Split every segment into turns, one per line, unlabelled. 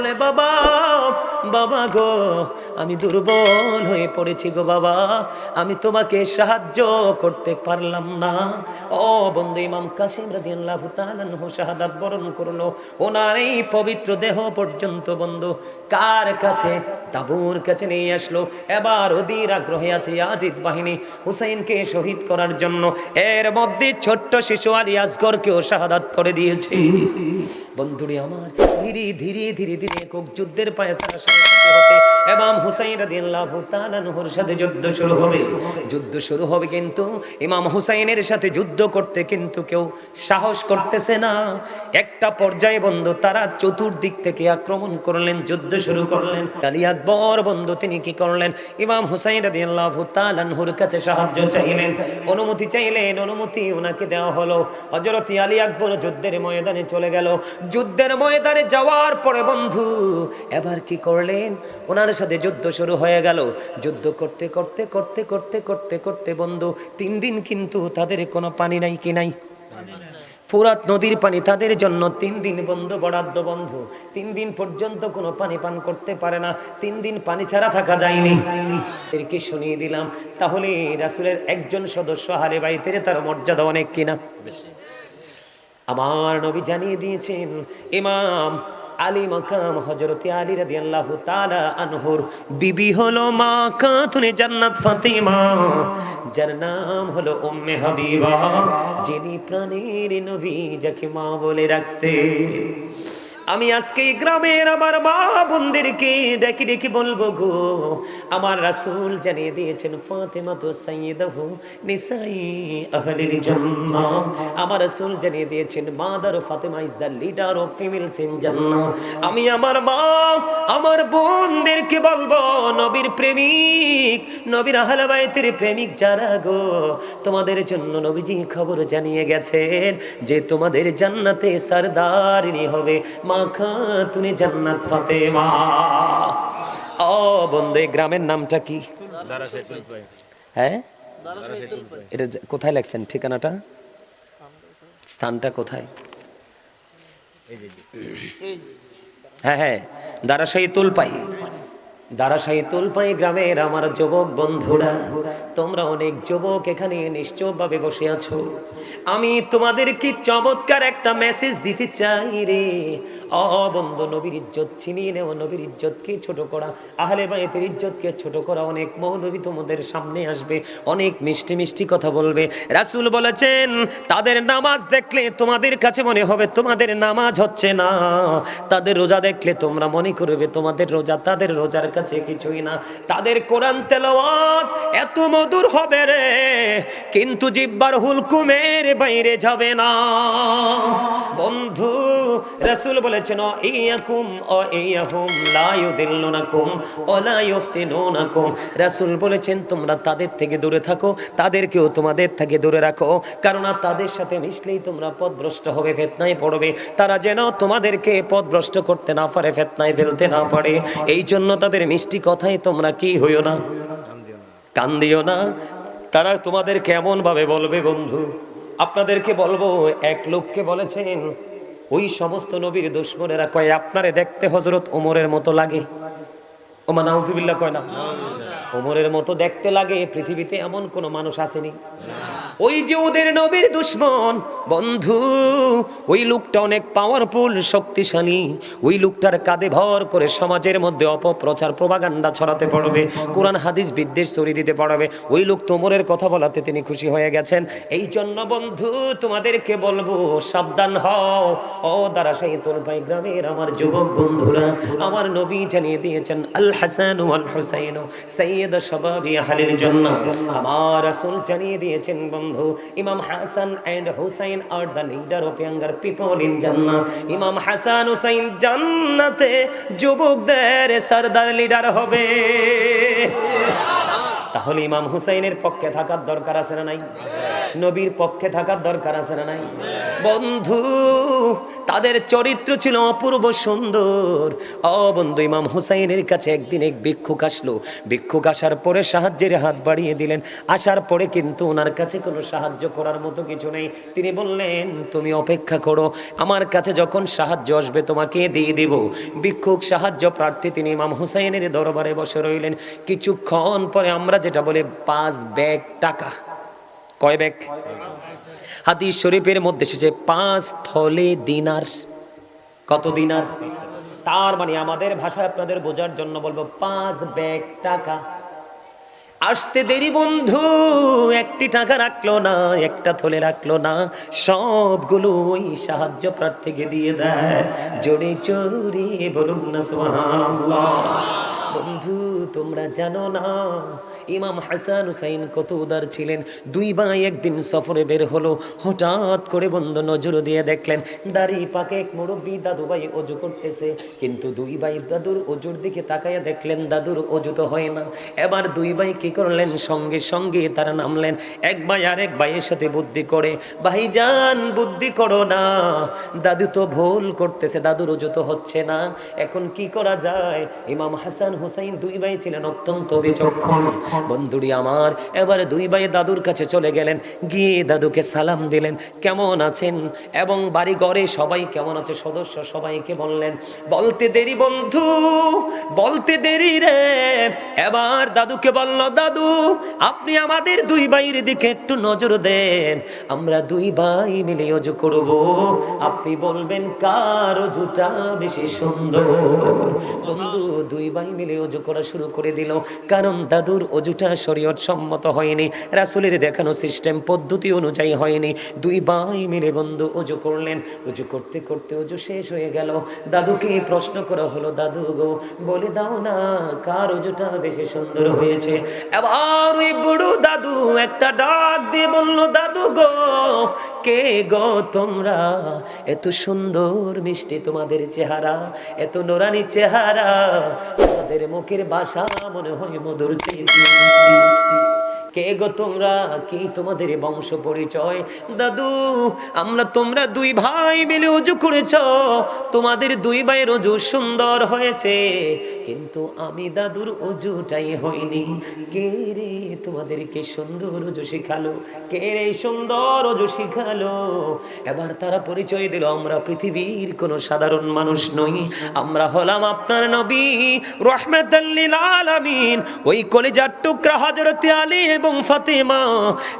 বলে, বাবা বাবা গো, আমি দুর্বল হয়ে পড়েছি গো বাবা, আমি তোমাকে সাহায্য করতে পারলাম না। ও বন্ধু, ইমাম কাসিম রাদিয়াল্লাহু তাআলা আনহু শাহাদাত বরণ করলো। ওনার এই পবিত্র দেহ পর্যন্ত বন্ধু কার কাছে? তাবুর কাছে নিয়ে আসলো। এবার অধীর আগ্রহে আছে ইয়াজিদ বাহিনী হুসাইনকে শহীদ করার জন্য। এর মধ্যে ছোট্ট শিশু আলী আসগরকেও শাহাদাত করে দিয়েছে। বন্ধুরে আমার, ধীরে ধীরে ধীরে ধীরে একক যুদ্ধের পায়সারা শেষ হতে হতে ইমাম হুসাইন রাদিয়াল্লাহু তাআলা আনহুর সাথে যুদ্ধ শুরু হবে। যুদ্ধ শুরু হবে, কিন্তু ইমাম হুসাইনের সাথে যুদ্ধ করতে কিন্তু কেউ সাহস করতেছে না। একটা পর্যায়ে বন্ধু তারা চতুর্দিক থেকে আক্রমণ করলেন, যুদ্ধ শুরু করলেন। আলী আকবর বন্ধু তিনি কি করলেন? ইমাম হুসাইন রাদিয়াল্লাহু তাআলা আনহুর কাছে সাহায্য চাইলেন, অনুমতি চাইলেন, অনুমতি ওনাকে দেওয়া হলো। হযরত আলী আকবর যুদ্ধের ময়দানে চলে গেল। যুদ্ধের ময়দানে যাওয়ার পরে বন্ধু এবার কি করলেন? ওনার সাথে যুদ্ধ শুরু হয়ে গেল। যুদ্ধ করতে করতে করতে করতে করতে করতে বন্ধু 3 দিন কিন্তু তাদের কোনো পানি নাই, কি নাই? ফুরাত নদীর পানি তাদের জন্য 3 দিন বন্ধ বরাদ্দ। বন্ধু 3 দিন পর্যন্ত কোনো পানি পান করতে পারে না। 3 দিন পানি ছাড়া থাকা যায়নি। এরকে শুনিয়ে দিলাম, তাহলে রাসূলের একজন সদস্য আহলে বাইতের তার মর্যাদা অনেক কিনা বেশি। আমার নবী জানিয়ে দিয়েছেন, ইমাম আলী মাকাম হযরতে আলী রাদিয়াল্লাহু তাআলা আনহুর বিবি হলো মা খাতুনে জান্নাত ফাতিমা, যার নাম হলো উম্মে হাবিবা, যিনি প্রাণের নবী যাকে মা বলে রাখতেন। আমি আজকে এই গ্রামের আমার মা বোনদেরকে ডেকে ডেকে বলবো গো, আমার রাসূল জানিয়ে দিয়েছেন ফাতেমা তো সাইয়্যিদাহু নিসাই আহলিল জান্নাহ। আমার রাসূল জানিয়ে দিয়েছেন mother Fatema is the leader of females in জান্নাহ। আমি আমার মা আমার বোনদেরকে বলবো, নবীর প্রেমিক, নবীর আহলে বাইতের প্রেমিক যারা গো, তোমাদের জন্য নবীজি খবর জানিয়ে গেছেন যে তোমাদের জান্নাতে সরদারিনী হবে মা খাতুনে জান্নাত ফাতেমা। ও বন্ধু, এই গ্রামের নামটা কি? হ্যাঁ, এটা কোথায় লেখছেন ঠিকানাটা? স্থানটা কোথায়? হ্যাঁ হ্যাঁ, দারাশাহী তুলপাই। দারাশাহী তুলপাই গ্রামের আমার যুবক বন্ধুরা, তোমরা অনেক যুবক এখানে নিশ্চয়ভাবে বসে আছো। আমি তোমাদের কি চমৎকার একটা মেসেজ দিতে চাই রে। ও বন্ধু, নবীর ইজ্জত ছিনিয়ে নেওয়া, নবীর ইজ্জতকে ছোট করা, আহলে বাইতের ইজ্জতকে ছোট করা, অনেক মৌলবী তোমাদের সামনে আসবে, অনেক মিষ্টি মিষ্টি কথা বলবে। রাসূল বলেছেন তাদের নামাজ দেখলে তোমাদের কাছে মনে হবে তোমাদের নামাজ হচ্ছে না, তাদের রোজা দেখলে তোমরা মনে করবে তোমাদের রোজা তাদের রোজার কাছে কিছুই না, তাদের কোরআন তেলাওয়াত এত মধুর হবে রে, কিন্তু জিহ্বার হুলকুমের বাইরে যাবে না। বন্ধু রাসূল বলেছেন ইয়াকুম ও ইয়াহুম লা ইউদিল্লুনাকুম ওয়া লা ইফতিনুনাকুম। রাসূল বলেছেন তোমরা তাদের থেকে দূরে থাকো, তাদেরকেও তোমাদের থেকে দূরে রাখো, কারণ তাদের সাথে মিশলেই তোমরা পথভ্রষ্ট হবে, ফিতনায় পড়বে। তারা যেন তোমাদেরকে পথভ্রষ্ট করতে না পারে, ফিতনায় ফেলতে না পারে, এই জন্য তাদের মিষ্টি কথায় তোমরা কি হইও না, কান দিও না। তারা তোমাদের কেমন ভাবে বলবে বন্ধু, আপনাদেরকে বলবো, এক লোককে বলেছেন ওই সমস্ত নবীর দুশমনেরা কয় আপনারে দেখতে হযরত ওমরের মতো লাগে। ওমা নাউজুবিল্লাহ কয় না, ওমরের মতো দেখতে লাগে, পৃথিবীতে এমন কোন মানুষ আসেনি। ওই যে ওদের নবীর দুশমন বন্ধু, ওই লোকটা অনেক পাওয়ারফুল, শক্তিশালী। ওই লোকটার কাঁধে ভর করে সমাজের মধ্যে অপপ্রচার প্রপাগান্ডা ছড়াতে পারবে, কোরআন হাদিস বিদ্বেষ ছড়িয়ে দিতে পারবে। ওই লোক তোমরের কথা বলাতে তিনি খুশি হয়ে গেছেন। এই জন্য বন্ধু তোমাদেরকে বলবো সাবধান হও। ও দারাশাহী তুলপাই গ্রামের আমার যুবক বন্ধুরা, আমার নবী জানিয়ে দিয়েছেন আল হাসান ওয়াল হুসাইন সাইয়্যিদ শাবাবি আহলিল জান্নাহ। আমার রাসূল জানিয়ে দিয়েছেন বন্ধু, Imam Hasan and Hussain are the leader of younger people in Jannah. Imam Hasan Hussain জান্নাতে যুবকদের সরদার লিডার হবে। তাহলে ইমাম হুসাইনের পক্ষে থাকার দরকার আছে না নাই? নবীর পক্ষে থাকার দরকার আছে না নাই? বন্ধু, তাদের চরিত্র ছিল অপূর্ব সুন্দর। বন্ধু, ইমাম হুসাইনের কাছে একদিন এক ভিক্ষুক আসলো। ভিক্ষুক আসার পরে সাহায্যের হাত বাড়িয়ে দিলেন। আসার পরে কিন্তু ওনার কাছে কোনো সাহায্য করার মতো কিছু নেই। তিনি বললেন, তুমি অপেক্ষা করো, আমার কাছে যখন সাহায্য আসবে তোমাকে দিয়ে দিব। ভিক্ষুক সাহায্য প্রার্থী, তিনি ইমাম হুসাইনের দরবারে বসে রইলেন। কিছুক্ষণ পরে আমরা যেটা বলে 5 ব্যাগ টাকা। কয় ব্যাগ? হাদিস শরীফের মধ্যে এসেছে 5 থলে দিনার। কত দিনার? তার মানে আমাদের ভাষায় আপনাদের বোঝার জন্য বলবো 5 ব্যাগ টাকা। আসতে দেরি বন্ধু, একটি টাকা রাখলো না, একটা থলে রাখলো না, সবগুলো ওই সাহায্য প্রার্থীকে দিয়ে দেয়। জোরে জোরে বলুন না সুবহানাল্লাহ। বন্ধু, তোমরা জানো না ইমাম হাসান হুসাইন কত উদার ছিলেন। দুই ভাই একদিন সফরে বের হলো। হঠাৎ করে বন্ধু নজর দিয়ে দেখলেন দাড়ি পাকে এক মুরব্বী দাদু ভাই অজু করতেছে। কিন্তু দুই ভাই দাদুর অজুর দিকে তাকাইয়া দেখলেন দাদুর অজু তো হয় না। এবার দুই ভাই কি করলেন, সঙ্গে সঙ্গে তারা নামলেন। এক ভাই আরেক ভাইয়ের সাথে বুদ্ধি করে, ভাইজান বুদ্ধি করো না, দাদু তো ভুল করতেছে, দাদুর অজু তো হচ্ছে না, এখন কি করা যায়? ইমাম হাসান হুসাইন দুই ভাই ছিলেন অত্যন্ত বিচক্ষণ। বন্ধুরি আমার, এবারে দুই ভাই দাদুর কাছে চলে গেলেন, গিয়ে দাদুকে সালাম দিলেন, কেমন আছেন, এবং বাড়ি ঘরে সবাই কেমন আছে সদস্য সবাইকে বললেন। বলতে দেরি বন্ধু, বলতে দেরি রে। এবার দাদুকে বলল, দাদু আপনি আমাদের দুই ভাইয়ের দিকে একটু নজর দেন, আমরা দুই ভাই মিলে অজু করব, আপনি বলবেন কার অজুটা বেশি সুন্দর। বন্ধু, দুই ভাই মিলে অজু করা শুরু করে দিল। কারণ দাদুর অজুটা শরীয়ত সম্মত হয়নি, রাসূলের দেখানো সিস্টেম পদ্ধতি অনুযায়ী হয়নি। দুই ভাই মিলে বন্ধু অজু করলেন। অজু করতে করতে অজু শেষ হয়ে গেল। দাদুকে প্রশ্ন করা হলো, দাদু গো বলে দাও না কার অজুটা বেশি সুন্দর হয়েছে। এবার ওই বুড়ো দাদু একটা ডাক দিয়ে বলল, দাদু গো কে গো তোমরা, এত সুন্দর মিষ্টি তোমাদের চেহারা, এত নোরানি চেহারা, তোমাদের মুখের ভাষা মনে হয় মধুর চেয়ে। কে গো তোমরা, কি তোমাদের বংশ পরিচয়? দাদু আমরা তোমরা দুই ভাই মিলে অজু করেছ, তোমাদের দুই ভাইয়ের অজু সুন্দর হয়েছে, কিন্তু আমি দাদুর অজুটাই হয়নি। কে রে তোমাদেরকে সুন্দর অজু শিখালো, কে রে সুন্দর অজু শিখালো? এবার তারা পরিচয় দিল, আমরা পৃথিবীর কোন সাধারণ মানুষ নই, আমরা হলাম আপনার নবী রাহমাতাল লিল আলামিন। ওই কলিজার টুকরা হযরত আলী এবং ফাতেমা,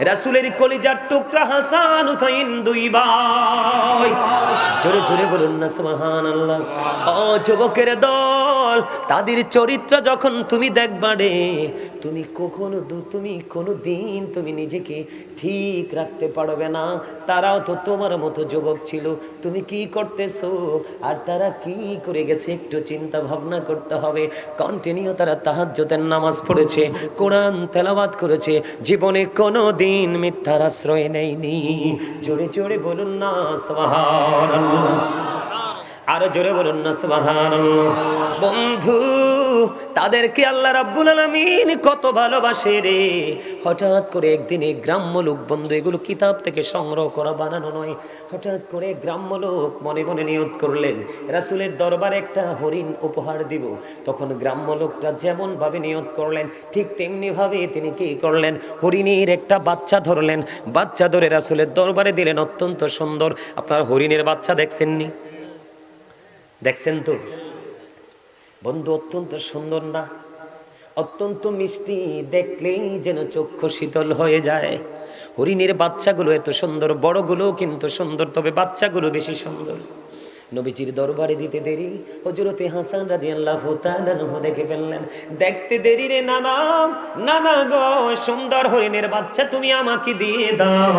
রাসূলের কলিজার টুকরা হাসান হুসাইন দুই ভাই। জোরে জোরে বলুন না সুবহানাল্লাহ। ও যুবকের দল, তাদের চরিত্র যখন তুমি দেখবা রে, তুমি কখনো তুমি কোনোদিন তুমি নিজেকে ঠিক রাখতে পারবে না। তারাও তো তোমার মতো যুবক ছিল, তুমি কি করতেছো আর তারা কি করে গেছে একটু চিন্তা ভাবনা করতে হবে। কন্টিনিউ তারা তাহাজ্জুদের নামাজ পড়েছে, কোরআন তেলাওয়াত করেছে, জীবনে কোনো দিন মিথ্যার আশ্রয় নেয়নি। জোরে জোরে বলুন না সুবহানাল্লাহ, আরো জোরে বলুন না সুবহানাল্লাহ। বন্ধু, তাদেরকে আল্লাহ রাব্বুল আলামিন কত ভালোবাসে রে। হঠাৎ করে একদিন এই গ্রাম্য লোক, বন্ধু এগুলো কিতাব থেকে সংগ্রহ করা, বানানো নয়, হঠাৎ করে গ্রাম্য লোক মনে মনে নিয়ত করলেন রাসূলের দরবারে একটা হরিণ উপহার দিব। তখন গ্রাম্য লোকটা যেমন ভাবে নিয়ত করলেন ঠিক তেমনি ভাবে তিনি কি করলেন, হরিণের একটা বাচ্চা ধরলেন, বাচ্চা ধরে রাসূলের দরবারে দিলেন। অত্যন্ত সুন্দর। আপনার হরিণের বাচ্চা দেখছেননি? দেখছেন তো বন্ধু, অত্যন্ত সুন্দর না? অত্যন্ত মিষ্টি, দেখলেই যেন চক্ষু শীতল হয়ে যায়। হরিণের বাচ্চাগুলো এত সুন্দর, বড়গুলো কিন্তু সুন্দর, তবে বাচ্চাগুলো বেশি সুন্দর। নবীজির দরবারে দিতে দেরি, হযরতে হাসান রাদিয়াল্লাহু তাআলা আনহু দেখে ফেললেন। দেখতে দেরি রে নানা, নানা গো সুন্দর হরিণের বাচ্চা তুমি আমাকে দিয়ে দাও।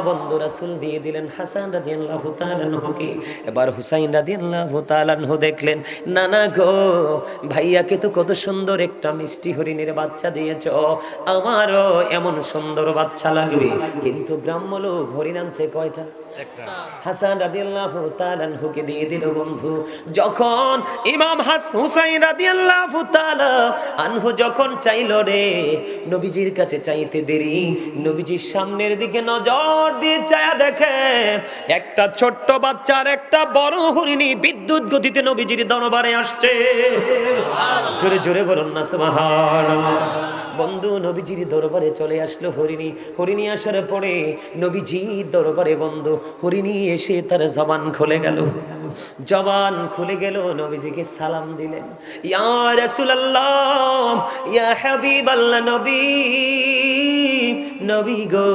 বন্ধু রাসূল দিয়ে দিলেন হাসান রাদিয়াল্লাহু তাআলা আনহুকে। এবার হুসাইন রাদিয়াল্লাহু তাআলা আনহু দেখলেন, নানা গো ভাইয়াকে তো কত সুন্দর একটা মিষ্টি হরিণের বাচ্চা দিয়েছো, আমারও এমন সুন্দর বাচ্চা লাগবে। কিন্তু গ্রাম্য লোক হরিণ আনছে কয়টা? হাসান রাদিয়াল্লাহু তাআলা আনহুকে দিয়ে দিল বন্ধু। যখন ইমাম হুসাইন রাদিয়াল্লাহু তাআলা আনহু যখন চাইলো রে, নবীজির কাছে চাইতে দেরি, নবীজির সামনের দিকে নজর দিয়ে চায়া দেখে একটা ছোট্ট বাচ্চার একটা বড় হরিণী বিদ্যুৎ গতিতে নবীজির দরবারে আসছে। জোরে জোরে বলুন না সুবহানাল্লাহ। বন্ধু নবীজির দরবারে চলে আসলো হরিণী। হরিণী আসার পরে নবীজির দরবারে বন্ধু হরিণী এসে তার জবান খুলে গেল। জবান খুলে গেল, নবীজিকে সালাম দিলেন, ইয়া রাসূলুল্লাহ, ইয়া হাবিবাল্লাহ, নবী নবী গো,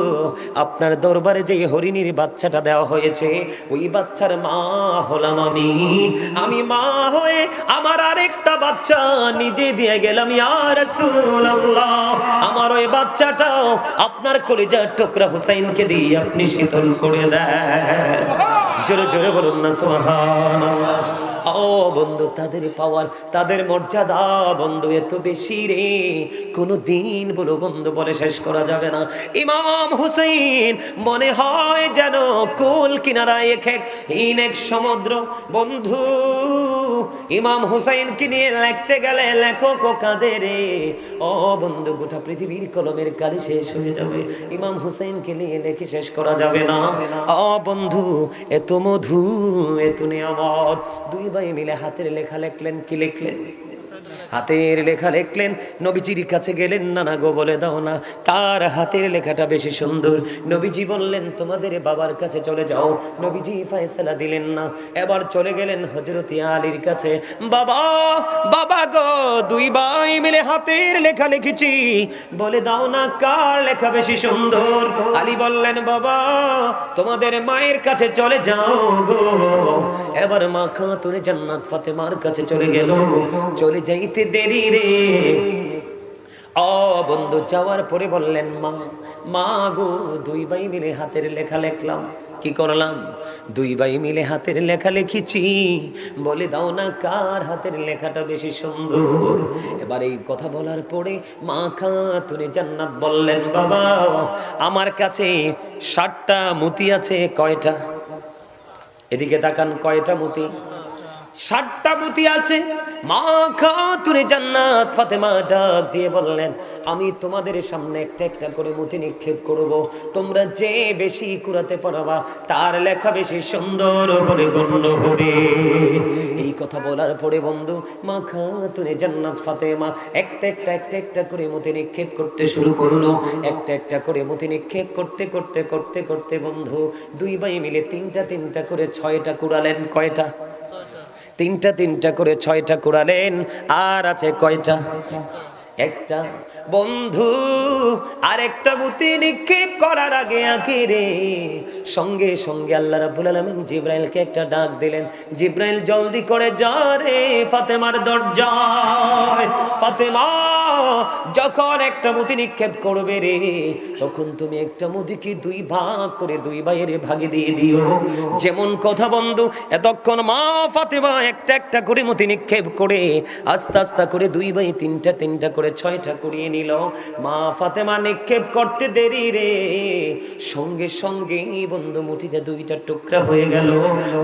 আপনার দরবারে যে হরিণীর বাচ্চাটা দেওয়া হয়েছে ওই বাচ্চার মা হলাম আমি। আমি মা হয়ে আমার আরেকটা বাচ্চা নিজে দিয়ে গেলাম, ইয়া রাসূলুল্লাহ, আমার ওই বাচ্চাটাও আপনার কলিজার টুকরা হুসাইনকে দিয়ে আপনি শীতল করে দেন। জোরে জোরে বলুন না সুবহানাল্লাহ। ও বন্ধু, তাদের পাওয়ার, তাদের মর্যাদা বন্ধু এত বেশি রে, কোনো দিন বলো বন্ধু বলে শেষ করা যাবে না। ইমাম হুসাইন মনে হয় যেন কুল কিনারায় এক সমুদ্র বন্ধু। ইমাম হুসাইনকে নিয়ে লিখতে গেলে লেখক কাঁদে রে। ও বন্ধু, গোটা পৃথিবীর কলমের কালি শেষ হয়ে যাবে, ইমাম হুসাইনকে নিয়ে লেখে শেষ করা যাবে না। ও বন্ধু, এত মধু, এত নিয়ামত। দুই ভাই মিলে হাতের লেখা লিখলেন। কি লিখলেন? হাতের লেখা লিখলেন। নবীজির কাছে গেলেন, নানা গো বলে দাও না তার হাতের লেখাটা বেশি সুন্দর। নবীজি বললেন তোমাদের বাবার কাছে চলে যাও। নবীজি ফয়সালা দিলেন না, এবার চলে গেলেন হযরত আলীর কাছে। বাবা, বাবা গো, দুই ভাই মিলে হাতের লেখা লিখেছি, বলে দাও না কার লেখা বেশি সুন্দর। আলী বললেন বাবা তোমাদের মায়ের কাছে চলে যাও গো। এবার মা খাতুনে জান্নাত ফাতেমার কাছে চলে গেল। চলে যাইতে দেরি রে। ও বন্ধু, যাওয়ার পরে বললেন মা, মা গো, দুই ভাই মিলে হাতের লেখা লিখলাম। কি করলাম? দুই ভাই মিলে হাতের লেখা লিখেছি, বলে দাও না কার হাতের লেখাটা বেশি সুন্দর। এবার এই কথা বলার পরে মা খাতুনে জান্নাত বললেন বাবা আমার কাছে 60টা মতি আছে। কয়টা? এদিকে তাকান, কয়টা মতি? 60টা মতি আছে। মা খাতুনে জান্নাত ফাতেমা ডাক দিয়ে বললেন আমি তোমাদের সামনে একটা একটা করে মতি নিক্ষেপ করব, তোমরা যে বেশি কুড়াতে পারবা তার লেখা বেশি সুন্দর বলে গণ্য হবে। এই কথা বলার পরে বন্ধু মা খাতুনে জান্নাত ফাতেমা একটা একটা করে মতি নিক্ষেপ করতে শুরু করলো। একটা একটা করে মতি নিক্ষেপ করতে করতে করতে করতে বন্ধু দুই ভাই মিলে তিনটা করে 6টা কুড়ালেন। কয়টা? তিনটা করে 6টা কুড়ালেন। আর আছে কয়টা? একটা। বন্ধু আরেকটা মতি নিক্ষেপ করার আগে আখিরে সঙ্গে সঙ্গে আল্লাহ রাব্বুল আলামিন জিবরাইলকে একটা ডাক দিলেন। জিবরাইল জলদি করে যা রে ফাতেমার দরজায়। ফাতেমা যখন একটা মতি নিক্ষেপ করবে রে, তখন তুমি একটা মতিকে 2 ভাগ করে 2 ভাইয়ের ভাগে দিয়ে দিও। যেমন কথা বন্ধু, এতক্ষণ মা ফাতেমা একটা করে মতি নিক্ষেপ করে আস্তে আস্তে করে 2 ভাই তিনটা করে 6টা করিয়ে নিল। মা ফাতেমা নিক্ষেপ করতে দেরি রে, সঙ্গে সঙ্গে বন্ধু মুঠিটা 2টা টুকরা হয়ে গেল।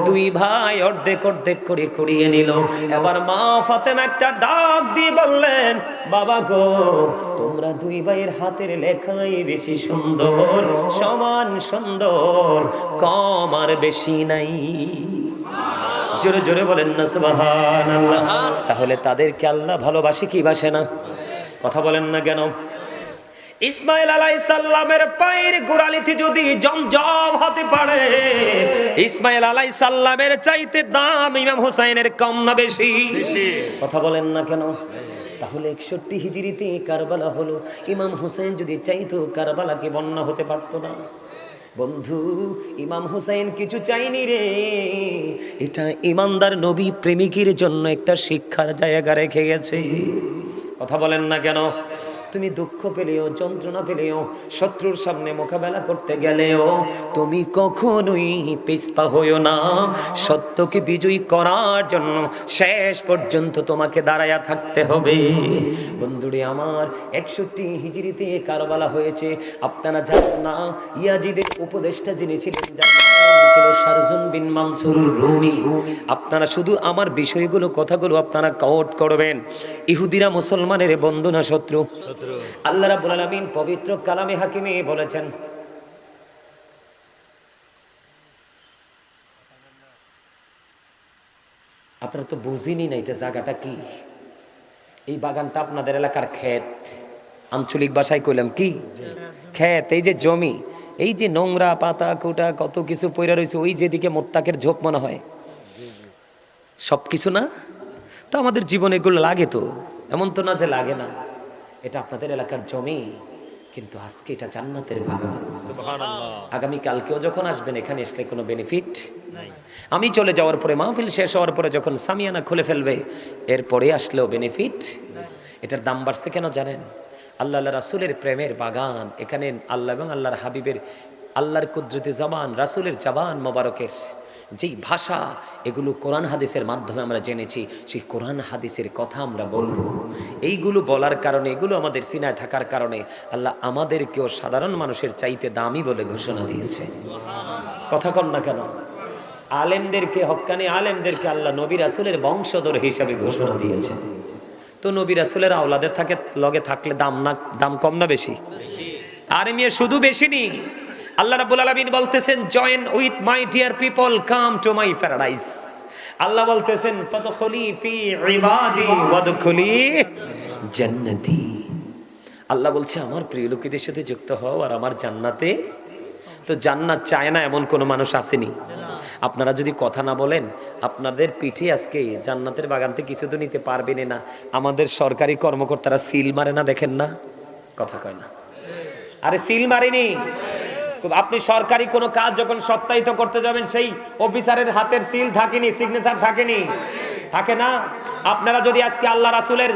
2 ভাই অর্ধেক করে কুড়িয়ে নিল। এবার মা ফাতেমা একটা ডাক দিয়ে বললেন বাবা গো, তোমরা 2 ভাইয়ের হাতের লেখাই বেশি সুন্দর, সমান সুন্দর, কম আর বেশি নাই। জোরে জোরে বলেন না সুবহানাল্লাহ। তাহলে তাদেরকে আল্লাহ ভালোবাসে কি বাসে না? কথা বলেন না কেন? ইসমাইল আলাইহিস সালামের পায়ের গোড়ালিতে যদি জমজম হতে পারে, ইসমাইল আলাইহিস সালামের চাইতে দাম ইমাম হুসাইনের কম না বেশি? কথা বলেন না কেন? তাহলে 61 হিজরিতে কারবালা হলো। ইমাম হুসাইন যদি চাইতো কারবালাকে বন্যা হতে পারতো না। বন্ধু ইমাম হুসাইন কিছু চাইনি রে, এটা ইমানদার নবী প্রেমিকের জন্য একটা শিক্ষার জায়গা রেখে গেছে। কথা বলেন না কেন? তুমি দুঃখ পেলেও যন্ত্রণা পেলেও শত্রুর সামনে মোকাবেলা করতে গেলেও তুমি কখনোই পিছপা হইও না। সত্যকে বিজয়ী করার জন্য শেষ পর্যন্ত তোমাকে দাঁড়ায়া থাকতে হবে। বন্ধুরে আমার 61 হিজরিতে কারবালা হয়েছে। আপনারা জানেন না ইয়াজিদের উপদেষ্টা যিনি ছিলেন ছিল শারজুন বিন মানসুর রুমি। আপনারা শুধু আমার বিষয়গুলো কথাগুলো আপনারা কোট করবেন। ইহুদিরা মুসলমানের বন্ধু না শত্রু? আল্লাহ রাব্বুল আলামিন পবিত্র কালামে হাকিমে বলেছেন, আপনারা তো বুঝিনি না এটা জায়গাটা কি। এই বাগানটা আপনাদের এলাকার ক্ষেত, আঞ্চলিক ভাষায় কইলাম কি ক্ষেত। এই যে জমি, এই যে নোংরা পাতা কোটা কত কিছু পইরা রয়েছে, ওই যেদিকে মোত্তাকের ঝোপ মনে হয়, সব কিছু না তো আমাদের জীবনে এগুলো লাগে তো, এমন তো না যে লাগে না। এটা আপনাদের এলাকার জমি, কিন্তু আজকে এটা জান্নাতের বাগান। আগামী কালকেও যখন আসবেন এখানে আসলে কোনো বেনিফিট নাই। আমি চলে যাওয়ার পরে, মাহফিল শেষ হওয়ার পরে যখন সামিয়ানা খুলে ফেলবে, এরপরে আসলেও বেনিফিট। এটার দাম বাড়ছে কেন জানেন? আল্লাহ রাসূলের প্রেমের বাগান। এখানে আল্লাহ এবং আল্লাহর হাবিবের, আল্লাহর কুদরতি জবান, রাসূলের জবান মোবারকের যেই ভাষা, এগুলো কোরআন হাদিসের মাধ্যমে আমরা জেনেছি। সেই কোরআন হাদিসের কথা আমরা বলবো। এইগুলো বলার কারণে, এগুলো আমাদের সিনায় থাকার কারণে আল্লাহ আমাদেরকেও সাধারণ মানুষের চাইতে দামি বলে ঘোষণা দিয়েছে। কথা কন না কেন? আলেমদেরকে, হক্কানি আলেমদেরকে আল্লাহ নবী রাসূলের বংশধর হিসাবে ঘোষণা দিয়েছে। তো নবী রাসূলের আওলাদের থাকে লগে থাকলে দাম কম না বেশি? আর মিয়া শুধু বেশি নি। আল্লাহ রাব্বুল আলামিন বলতেছেন, join with my dear people, come to my paradise. Allah বলতেছেন, ফাদখুলি ফি ইবাদি ওয়াদখুলি জান্নাতি। আল্লাহ বলছে আমার প্রিয় লোকেদের সাথে যুক্ত হও আর আমার জান্নাতে। তো জান্নাত চায় না এমন কোন মানুষ আসেনি। আপনারা যদি কথা না বলেন, আপনাদের পিঠে আজকে জান্নাতের বাগানতে কিছু তো নিতে পারবেন না। আমাদের সরকারি কর্মকর্তারা সিল মারে না, দেখেন না? কথা কয় না। আরে সিল মারেনি। আপনি সরকারি কোনো কাজ যখন সত্যায়িত করতে যাবেন, সেই অফিসারের হাতের সিল থাকেনি, সিগনেচার থাকেনি, থাকে না? আপনারা যদি আজকে আল্লাহ রাসূলের